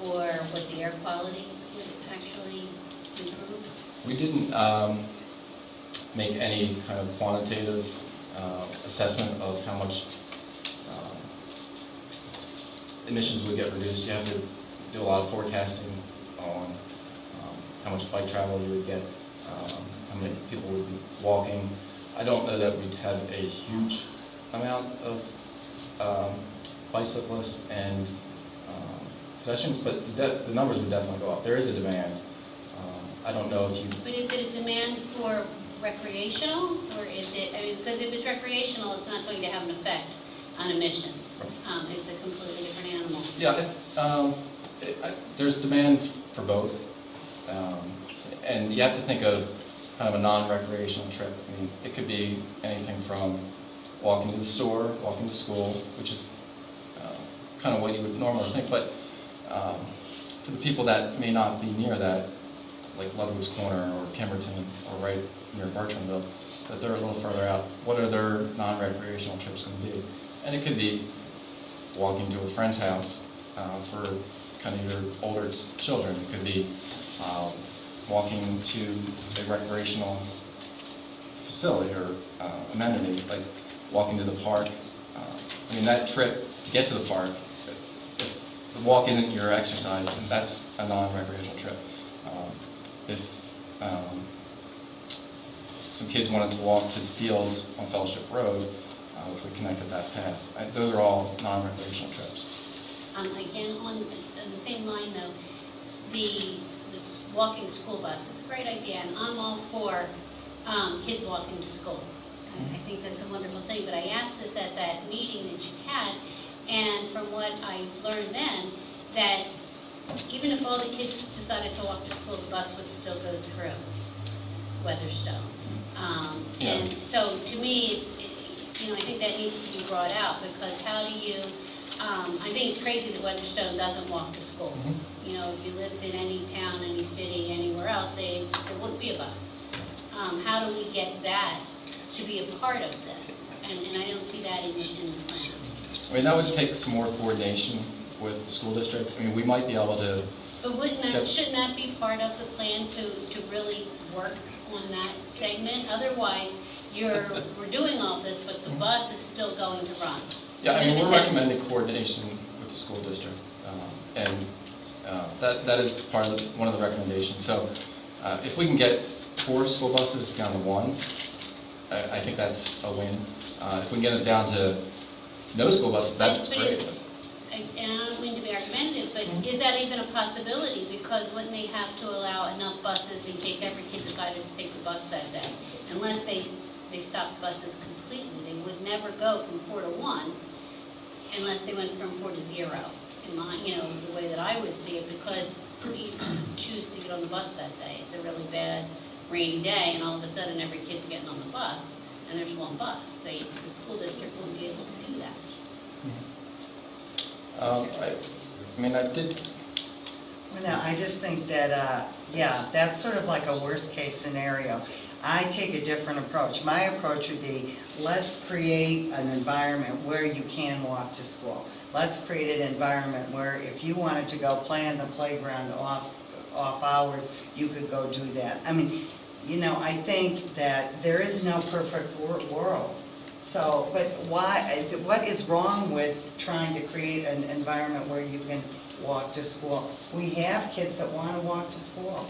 or what the air quality would actually improve?
We didn't make any kind of quantitative assessment of how much emissions would get reduced. You have to do a lot of forecasting on how much bike travel you would get, how many people would be walking. I don't know that we'd have a huge amount of bicyclists and pedestrians, but the numbers would definitely go up. There is a demand. I don't know if you...
But is it a demand for recreational, or is it, I mean, because if it's recreational, it's not going to have an effect on emissions. It's a completely different animal.
Yeah, there's demand for both. And you have to think of kind of a non-recreational trip. I mean, it could be anything from walking to the store, walking to school, which is kind of what you would normally think, but for the people that may not be near that, like Ludwig's Corner or Pemberton or right near Bertramville, that they're a little further out, what are their non-recreational trips going to be? And it could be walking to a friend's house for kind of your older children. It could be walking to a recreational facility or amenity, like walking to the park. I mean, that trip to get to the park, if the walk isn't your exercise, then that's a non-recreational trip. If some kids wanted to walk to the fields on Fellowship Road, which would connect to that path, those are all non-recreational trips.
Again, on the same line though, this walking school bus, it's a great idea, and I'm all for kids walking to school. I think that's a wonderful thing, but I asked this at that meeting that you had, and from what I learned then, that even if all the kids decided to walk to school, the bus would still go through Weatherstone. And so to me, I think that needs to be brought out, because how do you, I think it's crazy that Weatherstone doesn't walk to school. You know, if you lived in any town, any city, anywhere else, there wouldn't be a bus. How do we get that to be a part of this? And I don't see that in the plan.
I mean, that would take some more coordination with the school district. I mean, we might be able to...
But shouldn't that be part of the plan to really work on that segment? Otherwise, we're doing all this, but the bus is still going to run.
Yeah, I mean, we're recommending coordination with the school district, and that is part of one of the recommendations. So if we can get 4 school buses down to 1, I think that's a win. If we can get it down to no school buses, that's great.
And I don't mean to be argumentative, but is that even a possibility? Because wouldn't they have to allow enough buses in case every kid decided to take the bus that day? Unless they stopped buses completely, they would never go from 4 to 1 unless they went from 4 to 0. In my, the way that I would see it, because who do you choose to get on the bus that day? It's a really bad rainy day, and all of a sudden every kid's getting on the bus, and there's one bus. The school district wouldn't be able to do that.
I mean, I did...
No, I just think that, that's sort of like a worst-case scenario. I take a different approach. My approach would be, let's create an environment where you can walk to school. Let's create an environment where if you wanted to go play on the playground off hours, you could go do that. I mean, you know, I think that there is no perfect world. So, but why, what is wrong with trying to create an environment where you can walk to school? We have kids that want to walk to school.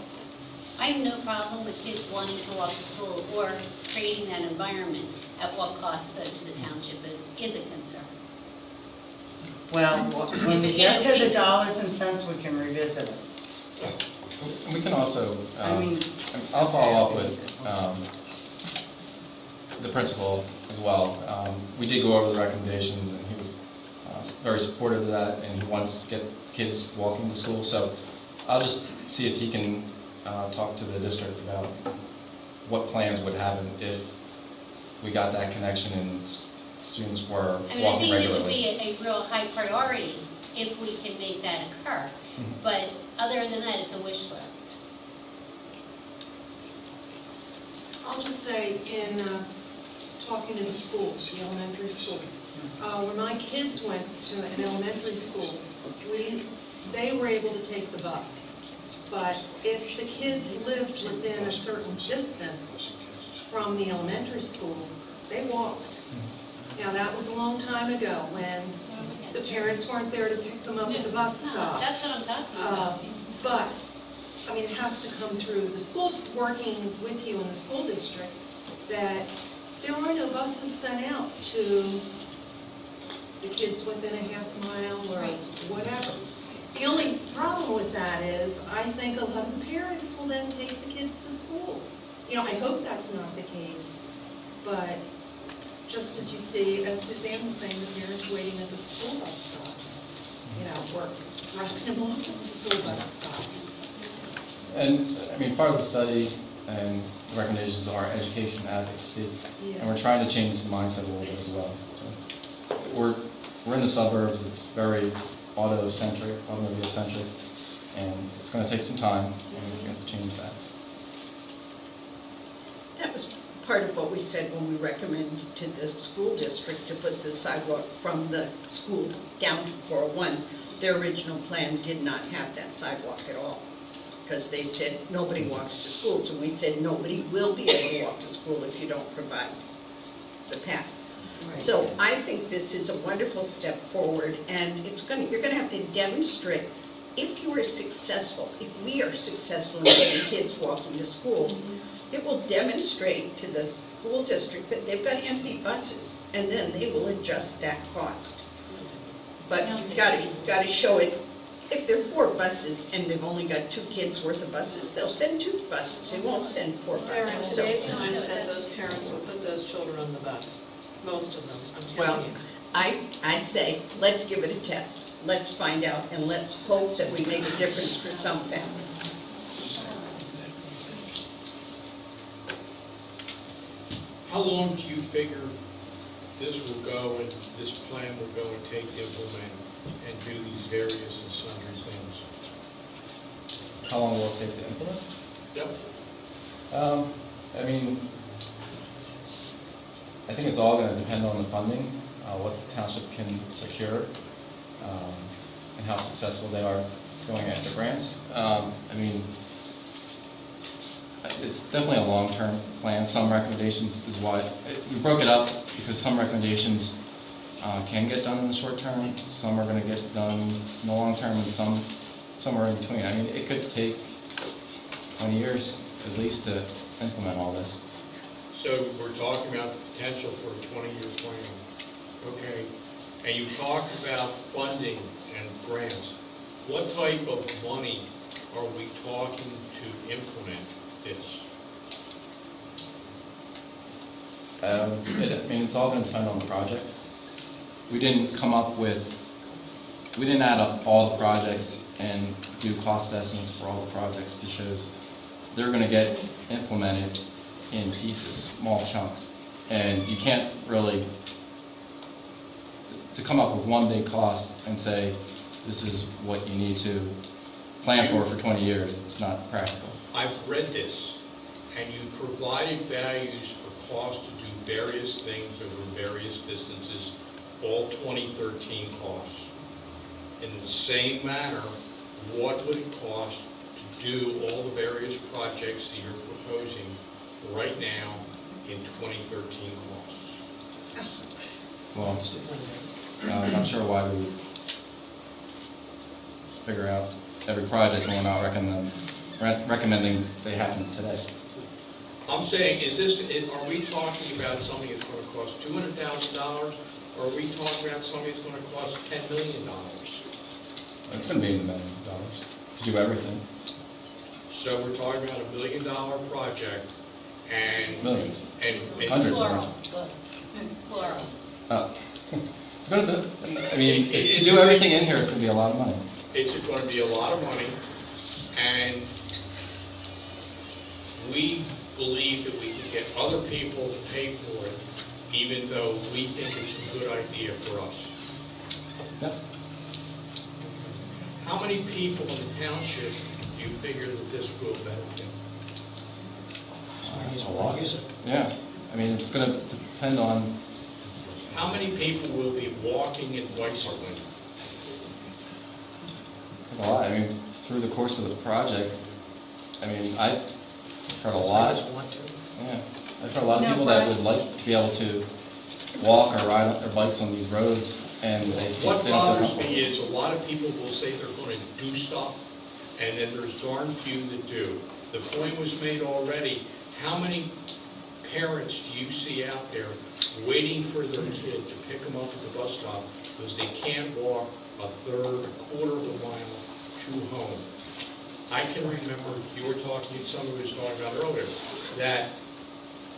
I have no problem with kids wanting to walk to school or creating that environment. At what cost, though, to the township is a concern.
Well, when we get to the dollars and cents, we can revisit it.
We can also,
I mean,
I'll follow up with the principal as well. We did go over the recommendations, and he was very supportive of that, and he wants to get kids walking to school. So I'll just see if he can talk to the district about what plans would happen if we got that connection and students were
I mean,
walking
I
regularly.
think it would be a real high priority if we can make that occur. But other than that, it's a wish list.
I'll just say, in talking to the schools, the elementary school, when my kids went to an elementary school, they were able to take the bus. But if the kids lived within a certain distance from the elementary school, they walked. Now, that was a long time ago when the parents weren't there to pick them up at the bus stop.
That's what I'm talking about.
But, I mean, it has to come through the school, working with you in the school district, that there are no buses sent out to the kids within a half mile or whatever. The only problem with that is, I think a lot of the parents will then take the kids to school. You know, I hope that's not the case, but just as you see, as Suzanne was saying, the parents waiting at the school bus stops, you know, or dropping them off at the school bus stop.
And, I mean, part of the study and recommendations are education advocacy, and we're trying to change the mindset a little bit as well. So we're in the suburbs, it's very automobile-centric, and it's going to take some time, and we have to change that.
That was part of what we said when we recommended to the school district to put the sidewalk from the school down to 401. Their original plan did not have that sidewalk at all, because they said nobody walks to school. So we said nobody will be able to walk to school if you don't provide the path. Right. So I think this is a wonderful step forward, and you're going to have to demonstrate, if you are successful, if we are successful in getting kids walking to school, it will demonstrate to the school district that they've got empty buses, and then they will adjust that cost. But you've got to show it. If there are 4 buses and they've only got 2 kids worth of buses, they'll send 2 buses. They won't send 4 buses.
Sarah, in today's mindset, those parents will put those children on the bus. Most of them, I'm telling you.
I'd say, let's give it a test. Let's find out, and let's hope that we make a difference for some families.
How long do you figure this will go, and this plan will go and take to implement and do these various and sundry things?
How long will it take to implement?
Yep.
I mean, I think it's all going to depend on the funding, what the township can secure, and how successful they are going after grants. I mean, it's definitely a long-term plan. Some recommendations is why we broke it up, because some recommendations can get done in the short term, some are going to get done in the long term, and some are in between. I mean, it could take 20 years at least to implement all this.
So we're talking about the potential for a 20-year plan. Okay. And you talked about funding and grants. What type of money are we talking to implement this?
I mean, it's all going to depend on the project. We didn't add up all the projects and do cost estimates for all the projects, because they're going to get implemented in pieces, small chunks. And you can't really, to come up with one big cost and say, this is what you need to plan for 20 years, it's not practical.
I've read this, and you provided values for cost to do various things over various distances, all 2013 costs. In the same manner, what would it cost to do all the various projects that you're proposing right now in 2013 costs?
Well, I'm not sure why we would figure out every project when we're not recommending they happen today.
I'm saying, are we talking about something that's going to cost $200,000, or are we talking about something that's going to cost $10 million?
It's going to be in the millions of dollars to do everything.
So we're talking about $1 million project, and
Millions.
and
Hundreds.
Plural.
It's going to. I mean, to do everything in here, it's going to be a lot of money.
It's going to be a lot of money, and we believe that we can get other people to pay for it, even though we think it's a good idea for us.
Yes.
How many people in the township do you figure that this will benefit?
A lot. Yeah. I mean, it's going to depend on.
How many people will be walking and bicycling?
A lot. I mean, through the course of the project, I mean, I've heard a lot. Yeah, I've heard a lot of people that would like to be able to walk or ride their bikes on these roads, and they
What
don't feel
bothers
comfortable.
me is a lot of people will say they're going to do stuff, and then there's darn few that do. The point was made already. How many parents do you see out there waiting for their kid to pick them up at the bus stop because they can't walk a quarter of a mile to home? I can remember you were talking, somebody was talking about earlier, that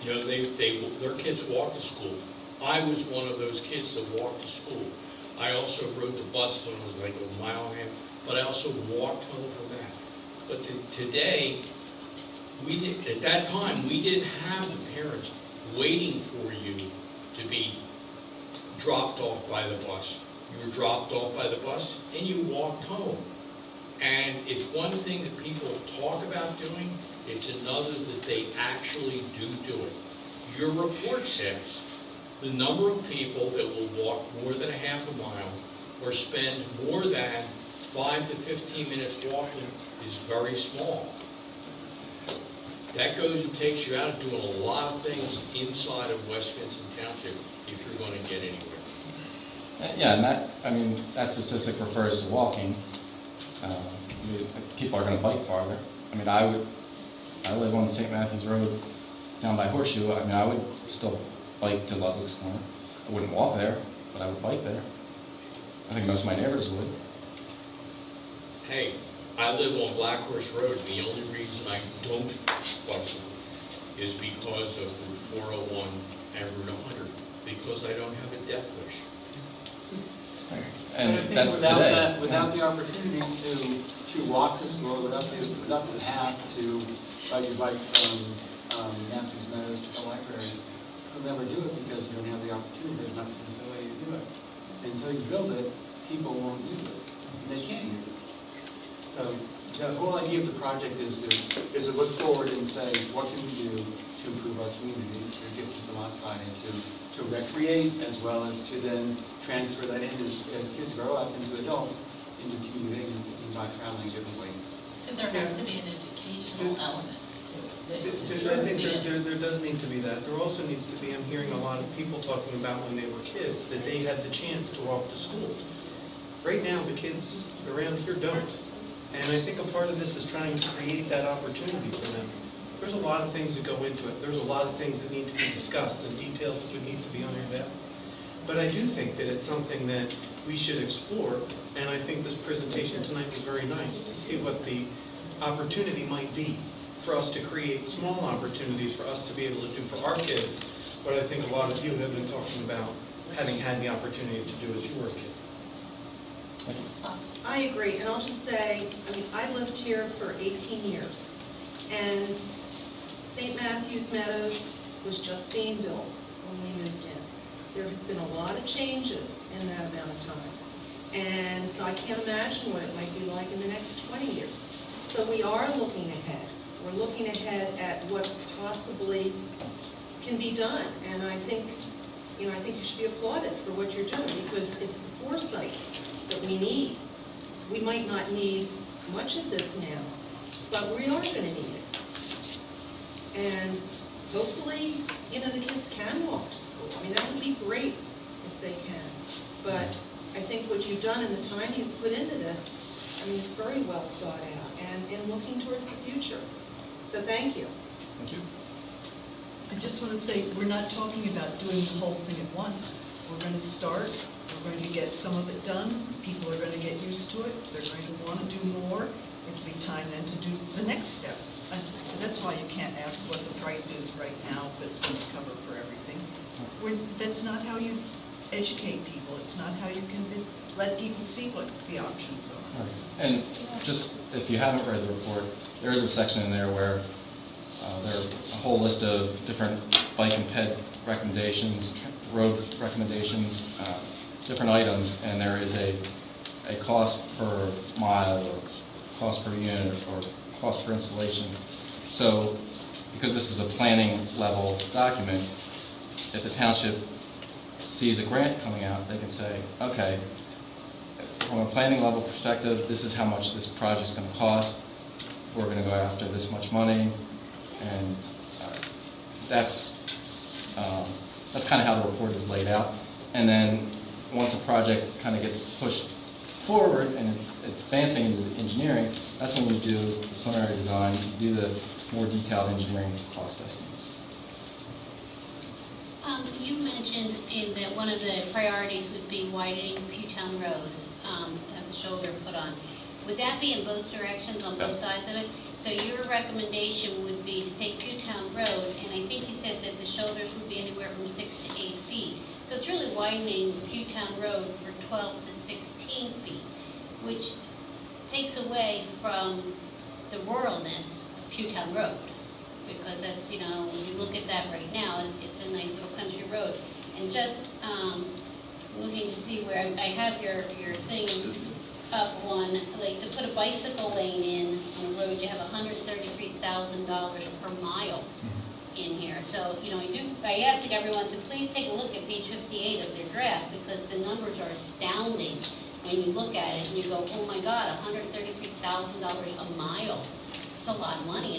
their kids walk to school. I was one of those kids that walked to school. I also rode the bus when it was like a mile and a half, but I also walked home from that. But today, at that time, we didn't have the parents waiting for you to be dropped off by the bus. You were dropped off by the bus and you walked home. And it's one thing that people talk about doing, it's another that they actually do it. Your report says the number of people that will walk more than a half a mile or spend more than 5 to 15 minutes walking is very small. That goes and takes you out of doing a lot of things inside of West Vincent Township if you're going to get anywhere.
Yeah, and that statistic refers to walking. People are going to bike farther. I mean, I live on St. Matthew's Road down by Horseshoe. I mean, I would still bike to Ludwig's Corner. I wouldn't walk there, but I would bike there. I think most of my neighbors would.
Hey, I live on Black Horse Road. The only reason I don't bicycle is because of Route 401 and Route 100, because I don't have a death wish.
And
I think
that's today.
Without the opportunity to walk to school, without the have to ride your bike from Matthews Meadows to the library, you'll never do it because you don't have the opportunity. There's not the facility to do it. And until you build it, people won't use it. And they can't use it. So the whole idea of the project is to look forward and say, what can we do to improve our community, to get people outside and to recreate, as well as to then transfer that in as kids grow up into adults, into commuting and by traveling different ways.
And there has to be an educational element to it.
I think there does need to be that. There also needs to be, I'm hearing a lot of people talking about when they were kids, that they had the chance to walk to school. Right now, the kids around here don't. And I think a part of this is trying to create that opportunity for them. There's a lot of things that go into it. There's a lot of things that need to be discussed and details that would need to be ironed out. But I do think that it's something that we should explore, and I think this presentation tonight was very nice to see what the opportunity might be for us to create small opportunities for us to be able to do for our kids, what I think a lot of you have been talking about having had the opportunity to do as you were a kid.
I agree, and I'll just say, I mean, I lived here for 18 years, and St. Matthew's Meadows was just being built when we moved in. There has been a lot of changes in that amount of time, and so I can't imagine what it might be like in the next 20 years. So we are looking ahead. We're looking ahead at what possibly can be done. And I think, you should be applauded for what you're doing, because it's the foresight that we need. We might not need much of this now, but we are going to need it. And hopefully, the kids can walk to school. I mean, that would be great if they can. But I think what you've done and the time you've put into this, it's very well thought out and looking towards the future. So thank you.
Thank you.
I just want to say, we're not talking about doing the whole thing at once. We're going to start, we're going to get some of it done, people are going to get used to it, they're going to want to do more. It'll be time then to do the next step. And that's why you can't ask what the price is right now that's going to cover for everything. That's not how you educate people. It's not how you can let people see what the options are.
Right. And just, if you haven't read the report, there is a section in there where there are a whole list of different bike and ped recommendations, road recommendations, different items, and there is a cost per mile or cost per unit or cost per installation. So, because this is a planning level document, if the township sees a grant coming out, they can say, okay, from a planning level perspective, this is how much this project is going to cost. We're going to go after this much money, and that's kind of how the report is laid out. And then once a project kind of gets pushed forward and it's advancing into engineering, that's when you do the preliminary design, you do the more detailed engineering cost estimates.
You mentioned that one of the priorities would be widening Pewtown Road, have the shoulder put on. Would that be in both directions, on both sides of it? So your recommendation would be to take Pewtown Road, and I think you said that the shoulders would be anywhere from 6 to 8 feet. So it's really widening Pewtown Road for 12 to 16 feet, which takes away from the ruralness of Pewtown Road. Because that's, when you look at that right now, it's a nice little country road. And just looking to see where, I have your thing up one, like to put a bicycle lane in on a road, you have $133,000 per mile in here. So, I ask everyone to please take a look at page 58 of their draft, because the numbers are astounding when you look at it and you go, oh my God, $133,000 a mile. It's a lot of money,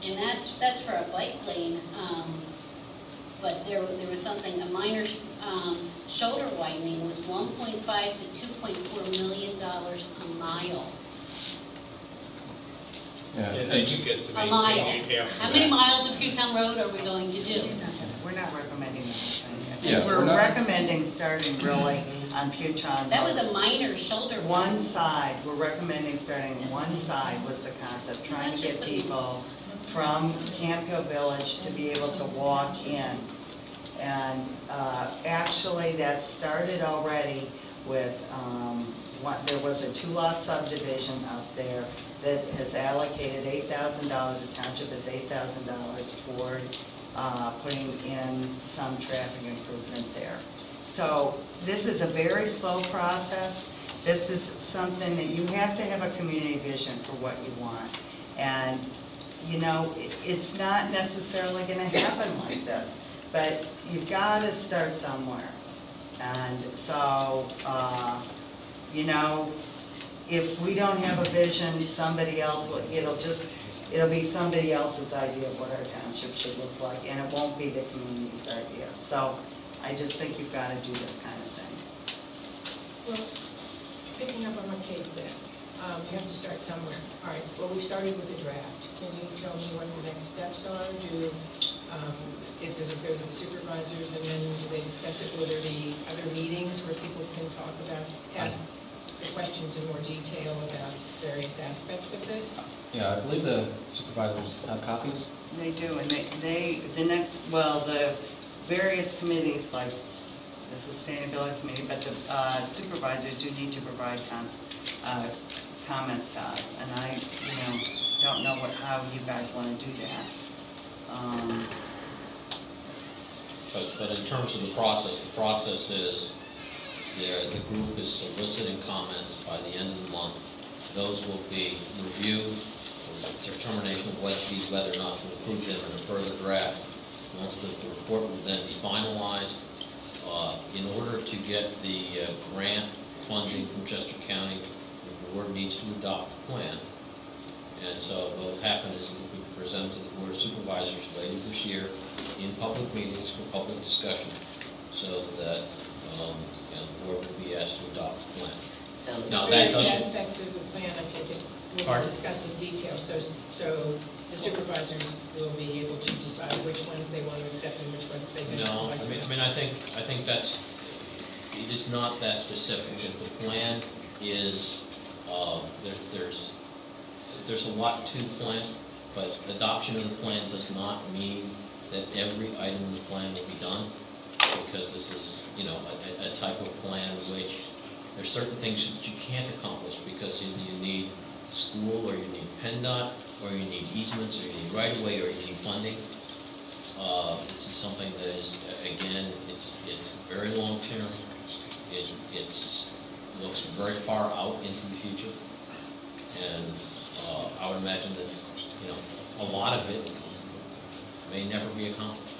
and that's for a bike lane. But there was something, a minor shoulder widening was $1.5 to $2.4 million a mile.
Yeah,
a mile. How many miles of Pewtown Road are we going to do?
We're not recommending that.
Yeah,
we're recommending starting really on Pewtown.
That was a minor shoulder.
One side, we're recommending starting one side was the concept, trying to get people from Camp Hill Village to be able to walk in. And actually that started already with, there was a 2-lot subdivision out there that has allocated $8,000, the township has $8,000 toward putting in some traffic improvement there. So this is a very slow process. This is something that you have to have a community vision for what you want. And, it's not necessarily going to happen like this, but you've got to start somewhere. And so, if we don't have a vision, somebody else will, it'll be somebody else's idea of what our township should look like, and it won't be the community's idea. So I just think you've got to do this kind of thing.
Well, picking up on what Kate said, you have to start somewhere. All right, well, we started with a draft. Can you tell me what the next steps are? Does it go to the supervisors, and then do they discuss it? Will there be other meetings where people can talk about, ask the questions in more detail about various aspects of this?
Yeah, I believe the supervisors have copies.
They do, and the various committees, like the Sustainability Committee, but the supervisors do need to provide comments to us, and I, don't know how you guys want to do that.
But in terms of the process is the group is soliciting comments by the end of the month. Those will be reviewed, determination of whether or not to include them in a further draft. Once the report will then be finalized, in order to get the grant funding from Chester County, the board needs to adopt the plan. And so what will happen is that we present to the Board of Supervisors later this year in public meetings for public discussion, so that the board will be asked to adopt the plan. Now, that
This
doesn't...
aspect of the plan, I take it, will be
Pardon?
discussed in detail, so the supervisors will be able to decide which ones they want to accept and which ones they don't.
No, I think that's, it is not that specific. The plan is, there's a lot to the plan, but adoption of the plan does not mean that every item in the plan will be done, because this is, a type of plan which there's certain things that you can't accomplish because you need school, or you need PennDOT, or you need easements, or you need right-of-way, or you need funding. This is something that is, again, it's very long-term. It looks very far out into the future, and I would imagine that, a lot of it may never be accomplished.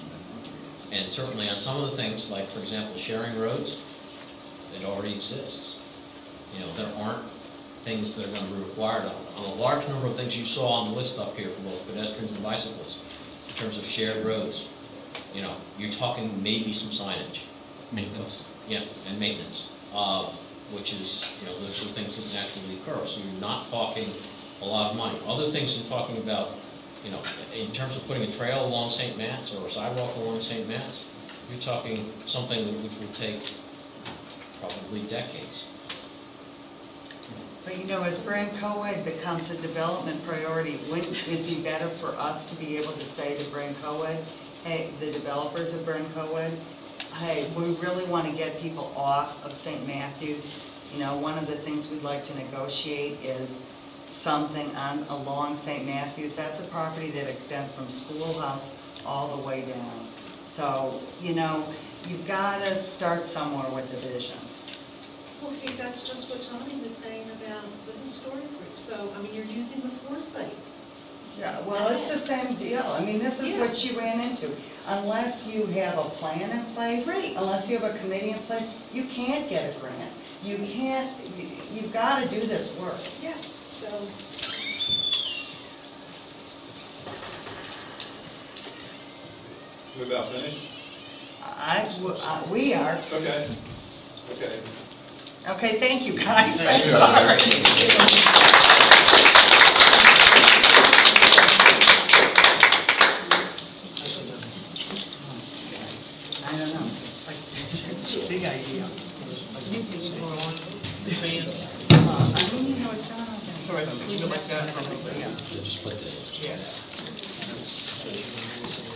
And certainly on some of the things, like, for example, sharing roads, it already exists. There aren't things that are going to be required on a large number of things you saw on the list up here for both pedestrians and bicycles. In terms of shared roads, you're talking maybe some signage.
Maintenance.
Yeah, and maintenance, which is, those are things that naturally occur. So you're not talking a lot of money. Other things you're talking about, in terms of putting a trail along St. Matt's or a sidewalk along St. Matt's, you're talking something which will take probably decades.
But as Brand Co-Ed becomes a development priority, wouldn't it be better for us to be able to say to Brand Co-Ed, hey, the developers of Brand Co-Ed, hey, we really want to get people off of St. Matthews. One of the things we'd like to negotiate is something along St. Matthews. That's a property that extends from Schoolhouse all the way down. So, you've got to start somewhere with the vision.
Okay, that's just what Tommy was saying about the historic group. So, you're using the foresight.
Yeah, well, it's the same deal. This is what you ran into. Unless you have a plan in place,
right.
Unless you have a committee in place, you can't get a grant. You've got to do this work.
Yes, so.
We about finished?
We are.
Okay.
Okay, thank you, guys. I'm
Thank you.
sorry. I don't know. It's like a big idea. It's not on. It's all right. Just leave it like that. Yeah.
Just put the...
Yeah.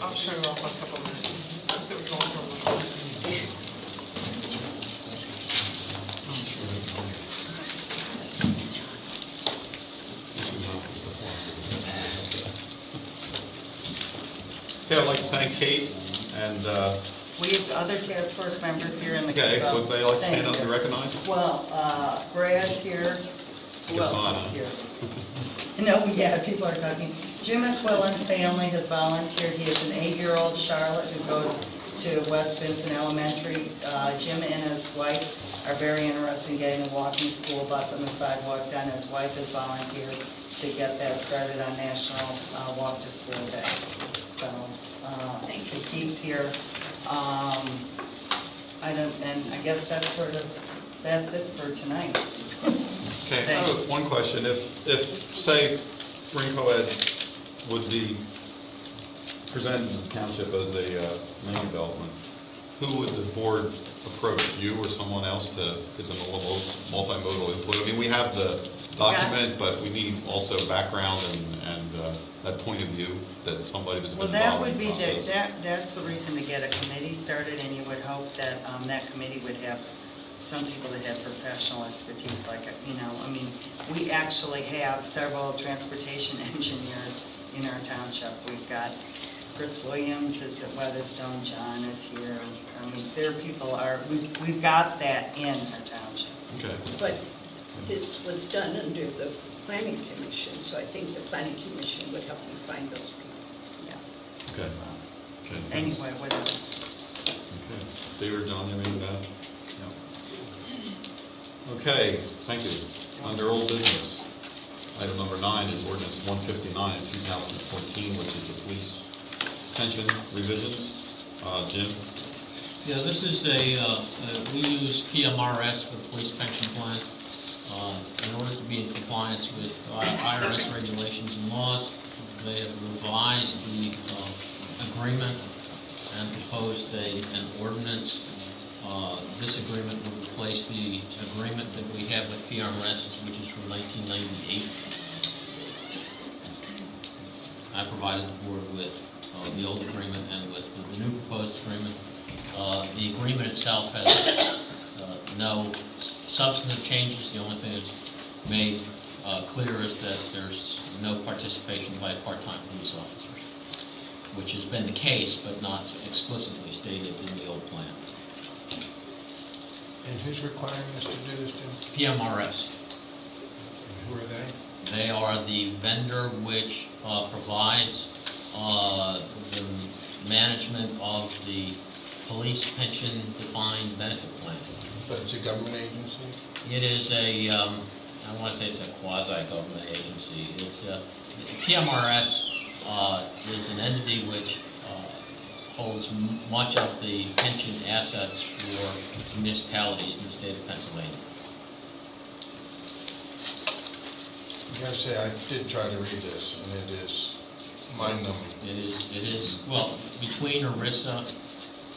I'll shut it off in a couple of minutes. So we're going for
Okay, I'd like to thank Kate and...
We have other task force members here in the
Okay,
consult.
would they like to stand up and be
Thank you.
recognized?
Well, Brad's here. Who
Guess
else
not,
is here? No, yeah, people are talking. Jim McQuillan's family has volunteered. He has an 8-year-old Charlotte who goes to West Vincent Elementary. Jim and his wife are very interested in getting a walking school bus on the sidewalk done. His wife has volunteered to get that started on National Walk to School Day. So, he's here. I guess that's it for tonight.
Okay, I have one question. If say, Brand Co-Ed would be presented to the township as a land development, who would the board approach, you or someone else to get the multimodal input? We have the document, but we need also background and that point of view that somebody that's been involved in the process.
That's the reason to get a committee started, and you would hope that that committee would have some people that have professional expertise, like, we actually have several transportation engineers in our township. We've got Chris Williams is at Weatherstone, John is here. We've got that in our township.
Okay.
But this was done under the planning commission, so I think the planning commission would help you find those people. Yeah.
Okay. Okay.
Anyway, whatever.
Okay. David or John, you have anything to add? No. Okay, thank you. Under old business, item number 9 is ordinance 159 of 2014, which is the police pension revisions. Jim?
Yeah, this is we use PMRS for the police pension plan. In order to be in compliance with IRS regulations and laws, they have revised the agreement and proposed an ordinance. This agreement would replace the agreement that we have with PMRS, which is from 1998. I provided the board with the old agreement and with the new proposed agreement. The agreement itself has no substantive changes. The only thing that's made clear is that there's no participation by part-time police officers, which has been the case but not explicitly stated in the old plan.
And who's requiring us to do this, Jim?
PMRS.
And who are they?
They are the vendor which provides the management of the police pension defined benefit plan.
But it's a government agency?
It is a, I want to say it's a quasi-government agency. It's PMRS is an entity which holds much of the pension assets for municipalities in the state of Pennsylvania.
I gotta say, I did try to read this, and it is mind-numbing.
It is, well, between ERISA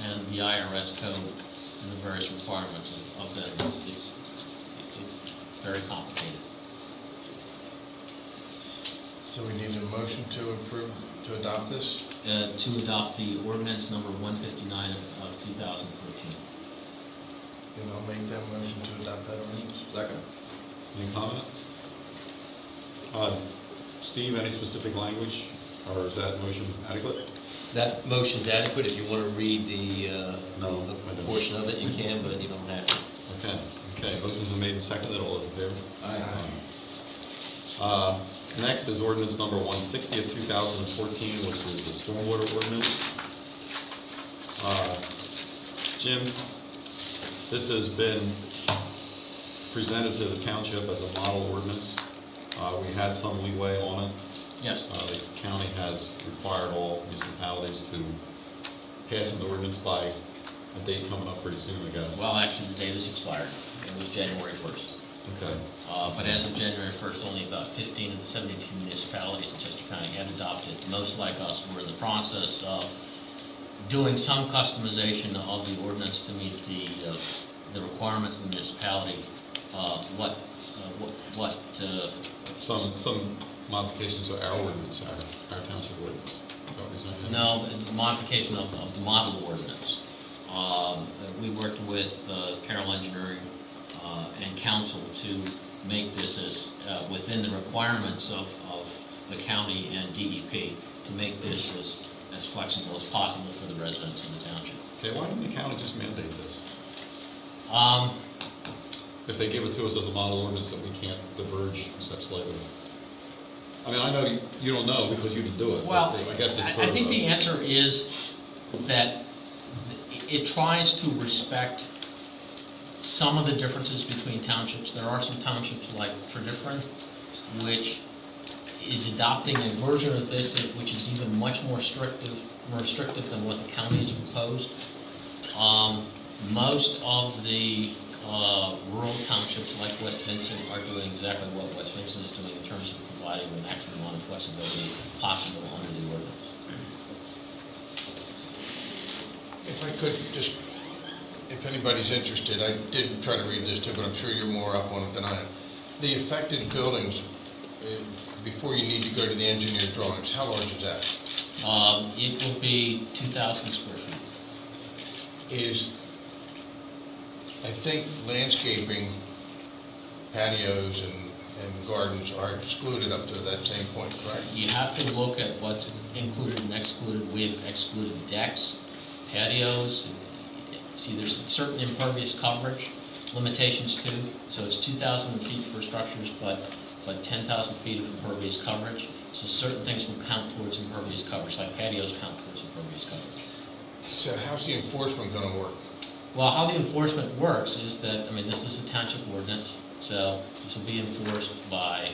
and the IRS code and the various requirements of them, it's very complicated.
So we need a motion to approve, to adopt this?
To adopt the ordinance number 159 of 2014.
Then I'll make that motion to adopt that ordinance.
Second.
Any comment? Steve, any specific language, or is that motion adequate?
That motion's adequate. If you want to read the
No, I don't.
portion of it, you can, but you don't have to.
Okay, okay, motion's been made and seconded, all those in favor?
Aye.
Next is ordinance number 160 of 2014, which is the stormwater ordinance. Jim, this has been presented to the township as a model ordinance. We had some leeway on it.
Yes.
The county has required all municipalities to pass an ordinance by a date coming up pretty soon, I guess.
Well, actually, the date is expired. It was January 1st.
Okay.
But as of January 1st, only about 15 of the 72 municipalities in Chester County had adopted. Most like us were in the process of doing some customization of the ordinance to meet the requirements of the municipality.
Some modifications of our ordinance, our township ordinance. Is that what you're saying?
No, modification of the model ordinance. We worked with Carroll Engineering and council to make this as within the requirements of the county and DEP to make this as flexible as possible for the residents of the township.
Okay, why didn't the county just mandate this? If they give it to us as a model ordinance that we can't diverge except slightly. I mean, I know you don't know because you didn't do it.
Well,
I guess it's
I think the answer is that it tries to respect some of the differences between townships. There are some townships like Tredyffrin, which is adopting a version of this which is even much more restrictive than what the county has proposed. Most of the rural townships like West Vincent are doing exactly what West Vincent is doing in terms of providing the maximum amount of flexibility possible under the ordinance.
If I could just, if anybody's interested, I did try to read this too, but I'm sure you're more up on it than I am. The affected buildings, before you need to go to the engineer drawings, how large is that?
It will be 2,000 square feet.
I think landscaping, patios and gardens are excluded up to that same point, correct?
You have to look at what's included and excluded. We've excluded decks, patios. See, there's certain impervious coverage limitations too. So it's 2,000 feet for structures, but
but 10,000 feet of impervious coverage. So certain things will count towards impervious coverage, like patios count towards impervious coverage.
So how's the enforcement going to work?
Well, how the enforcement works is that, I mean, this is a township ordinance, so this will be enforced by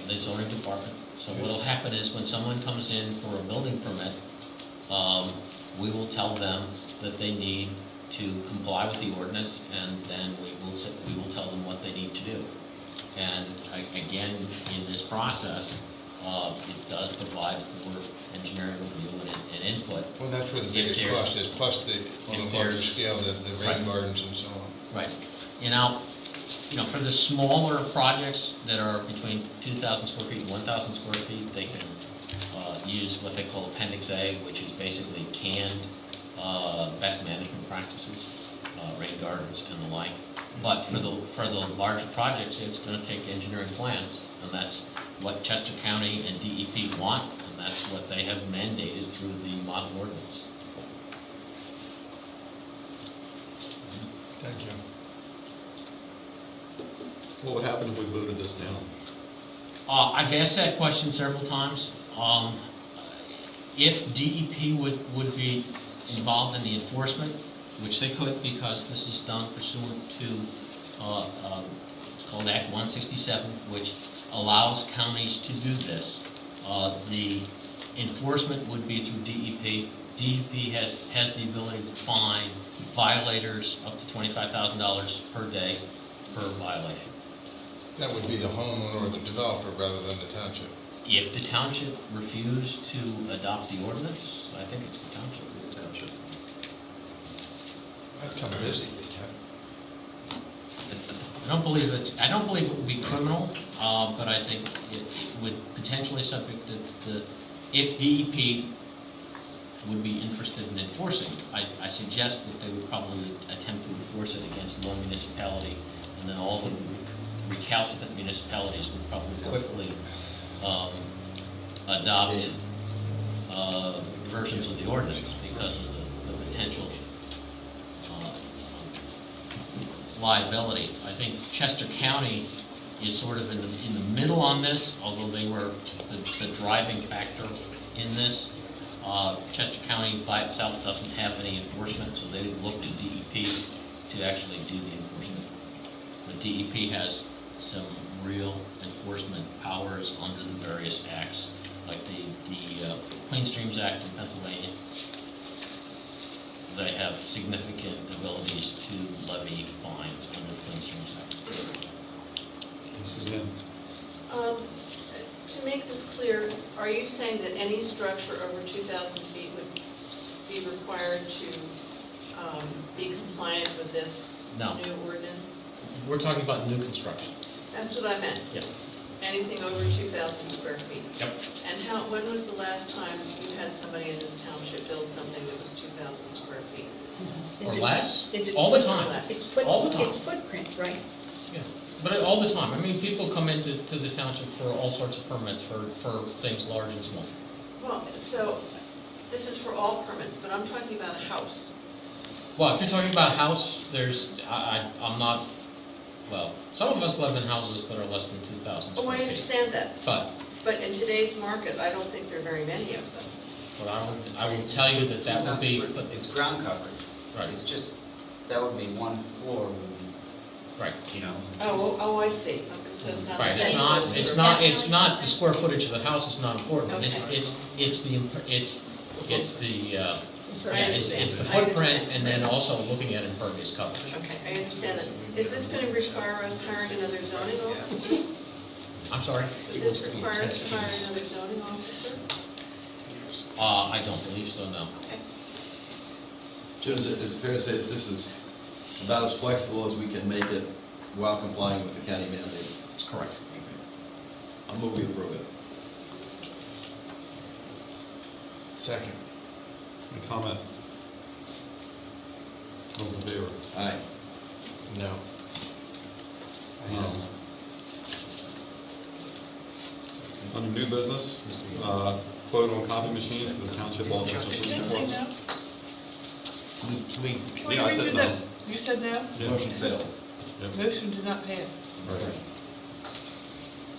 the zoning department. So what will happen is when someone comes in for a building permit, we will tell them that they need to comply with the ordinance, and then we will tell them what they need to do. And again, in this process, it does provide for engineering review and input.
Well, that's where the biggest cost is, plus the, on a larger scale, the rain gardens and so on.
Right. For the smaller projects that are between 2,000 square feet and 1,000 square feet, they can use what they call Appendix A, which is basically canned best management practices, rain gardens and the like. But for the larger projects, it's going to take engineering plans, and that's what Chester County and DEP want, and that's what they have mandated through the model ordinance.
Thank you.
What would happen if we voted this down?
I've asked that question several times. If DEP would be involved in the enforcement, which they could because this is done pursuant to, it's called Act 167, which allows counties to do this. The enforcement would be through DEP. DEP has the ability to fine violators up to $25,000 per day per violation.
That would be the homeowner or the developer rather than the township.
If the township refused to adopt the ordinance, I think it's the township.
I'd come visit you, Ken.
I don't believe it would be criminal, but I think it would potentially subject if DEP would be interested in enforcing. I suggest that they would probably attempt to enforce it against one municipality, and then all the recalcitrant municipalities would probably quickly adopt versions of the ordinance because of the potential liability. I think Chester County is sort of in the middle on this, although they were the driving factor in this. Chester County by itself doesn't have any enforcement, so they look to DEP to actually do the enforcement. The DEP has some real enforcement powers under the various acts, like the Clean Streams Act in Pennsylvania. They have significant abilities to levy fines under the Clean Streams Act.
Suzanne?
To make this clear, are you saying that any structure over 2,000 feet would be required to be compliant with this new ordinance?
We're talking about new construction.
That's what I meant.
Yep.
Anything over 2,000 square feet.
Yep.
And when was the last time you had somebody in this township build something that was 2,000 square feet?
Or less?
Is it
All the time.
All
the time.
It's footprint, right?
Yeah, but all the time. I mean, people come into this township for all sorts of permits for things large and small.
Well, so this is for all permits, but I'm talking about a house.
Well, if you're talking about a house, I'm not, well, some of us live in houses that are less than 2,000 square feet.
Oh, I understand that.
But
in today's market, I don't think there are very many of them.
But I will tell you that would be...
It's ground coverage.
Right.
It's just, that would be one floor would be.
Right.
You know.
Oh, I see. Okay, so it's not.
Right, it's not the square footage of the house is not important.
Okay.
It's the footprint, and then also looking at impervious coverage.
Okay, I understand that. Is this going to require us hiring another zoning officer?
I'm sorry?
Would this require us to hire another zoning officer?
I don't believe so, no.
Okay.
Jim, is it fair to say that this is about as flexible as we can make it while complying with the county mandate?
That's correct.
I'll move we approve it.
Second.
Any comment? Those in favor?
Aye.
No.
Under new business, quote on copy machines for the township office of police department. Yeah, I said no.
You said no?
Yeah.
Motion failed.
Yep.
Motion did not pass.
Right.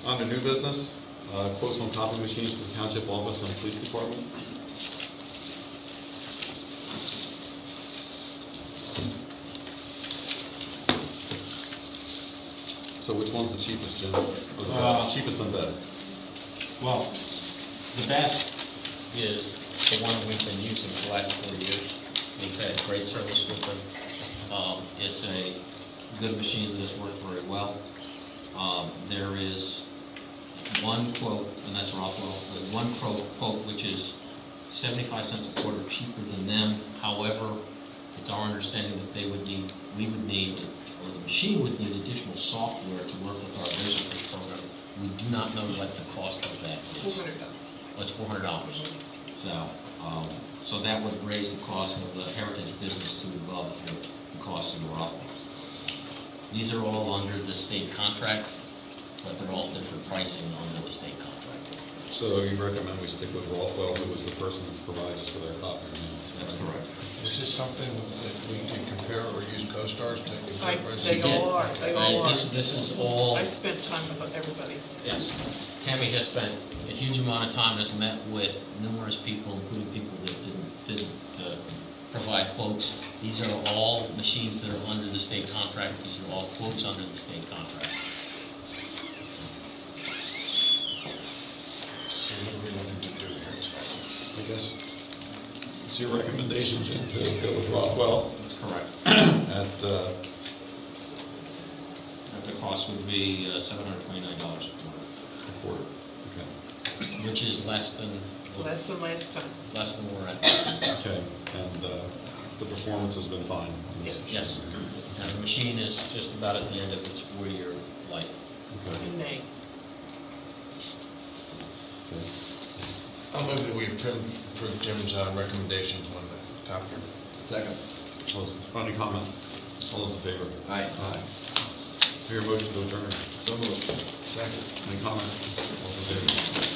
Under new business, quotes on copy machines for the township office and police department. So which one's the cheapest, Jim? Or the best? Cheapest and best?
Well, the best is the one we've been using for the last 4 years. We've had great service with them. It's a good machine that has worked very well. There is one quote, and that's Rothwell, there's one quote which is 75 cents a quarter cheaper than them. However, it's our understanding that we would need, or the machine would need additional software to work with our visitors program. We do not know what the cost of that is.
$400.
That's $400. So that would raise the cost of the heritage business to above the cost of the Rothwell. These are all under the state contract, but they're all different pricing under the state contract.
So you recommend we stick with Rothwell, who was the person that's provided us with our copy?
That's correct.
Is this something that we can compare or use CoStars to compare prices?
They all are, they all are.
This is all.
I spent time with everybody.
Yes. Tammy has spent a huge amount of time, has met with numerous people, including people that didn't provide quotes. These are all machines that are under the state contract. These are all quotes under the state contract.
So what are we looking to do here?
I guess it's your recommendation, Jim, to go with Rothwell?
That's correct.
At
The cost would be $729 a quarter.
Okay.
Which is less than
Less than last time.
less than we're at.
Okay, and the performance has been fine? on this machine?
Yes. Now, the machine is just about at the end of its 4-year life.
Okay.
In May.
Okay.
I'll move that we approve Jim's recommendation on the copier.
Second.
Any comment? All those in favor?
Aye.
Aye. Hear a motion to adjourn?
So moved.
Second. Any comment? All those in favor?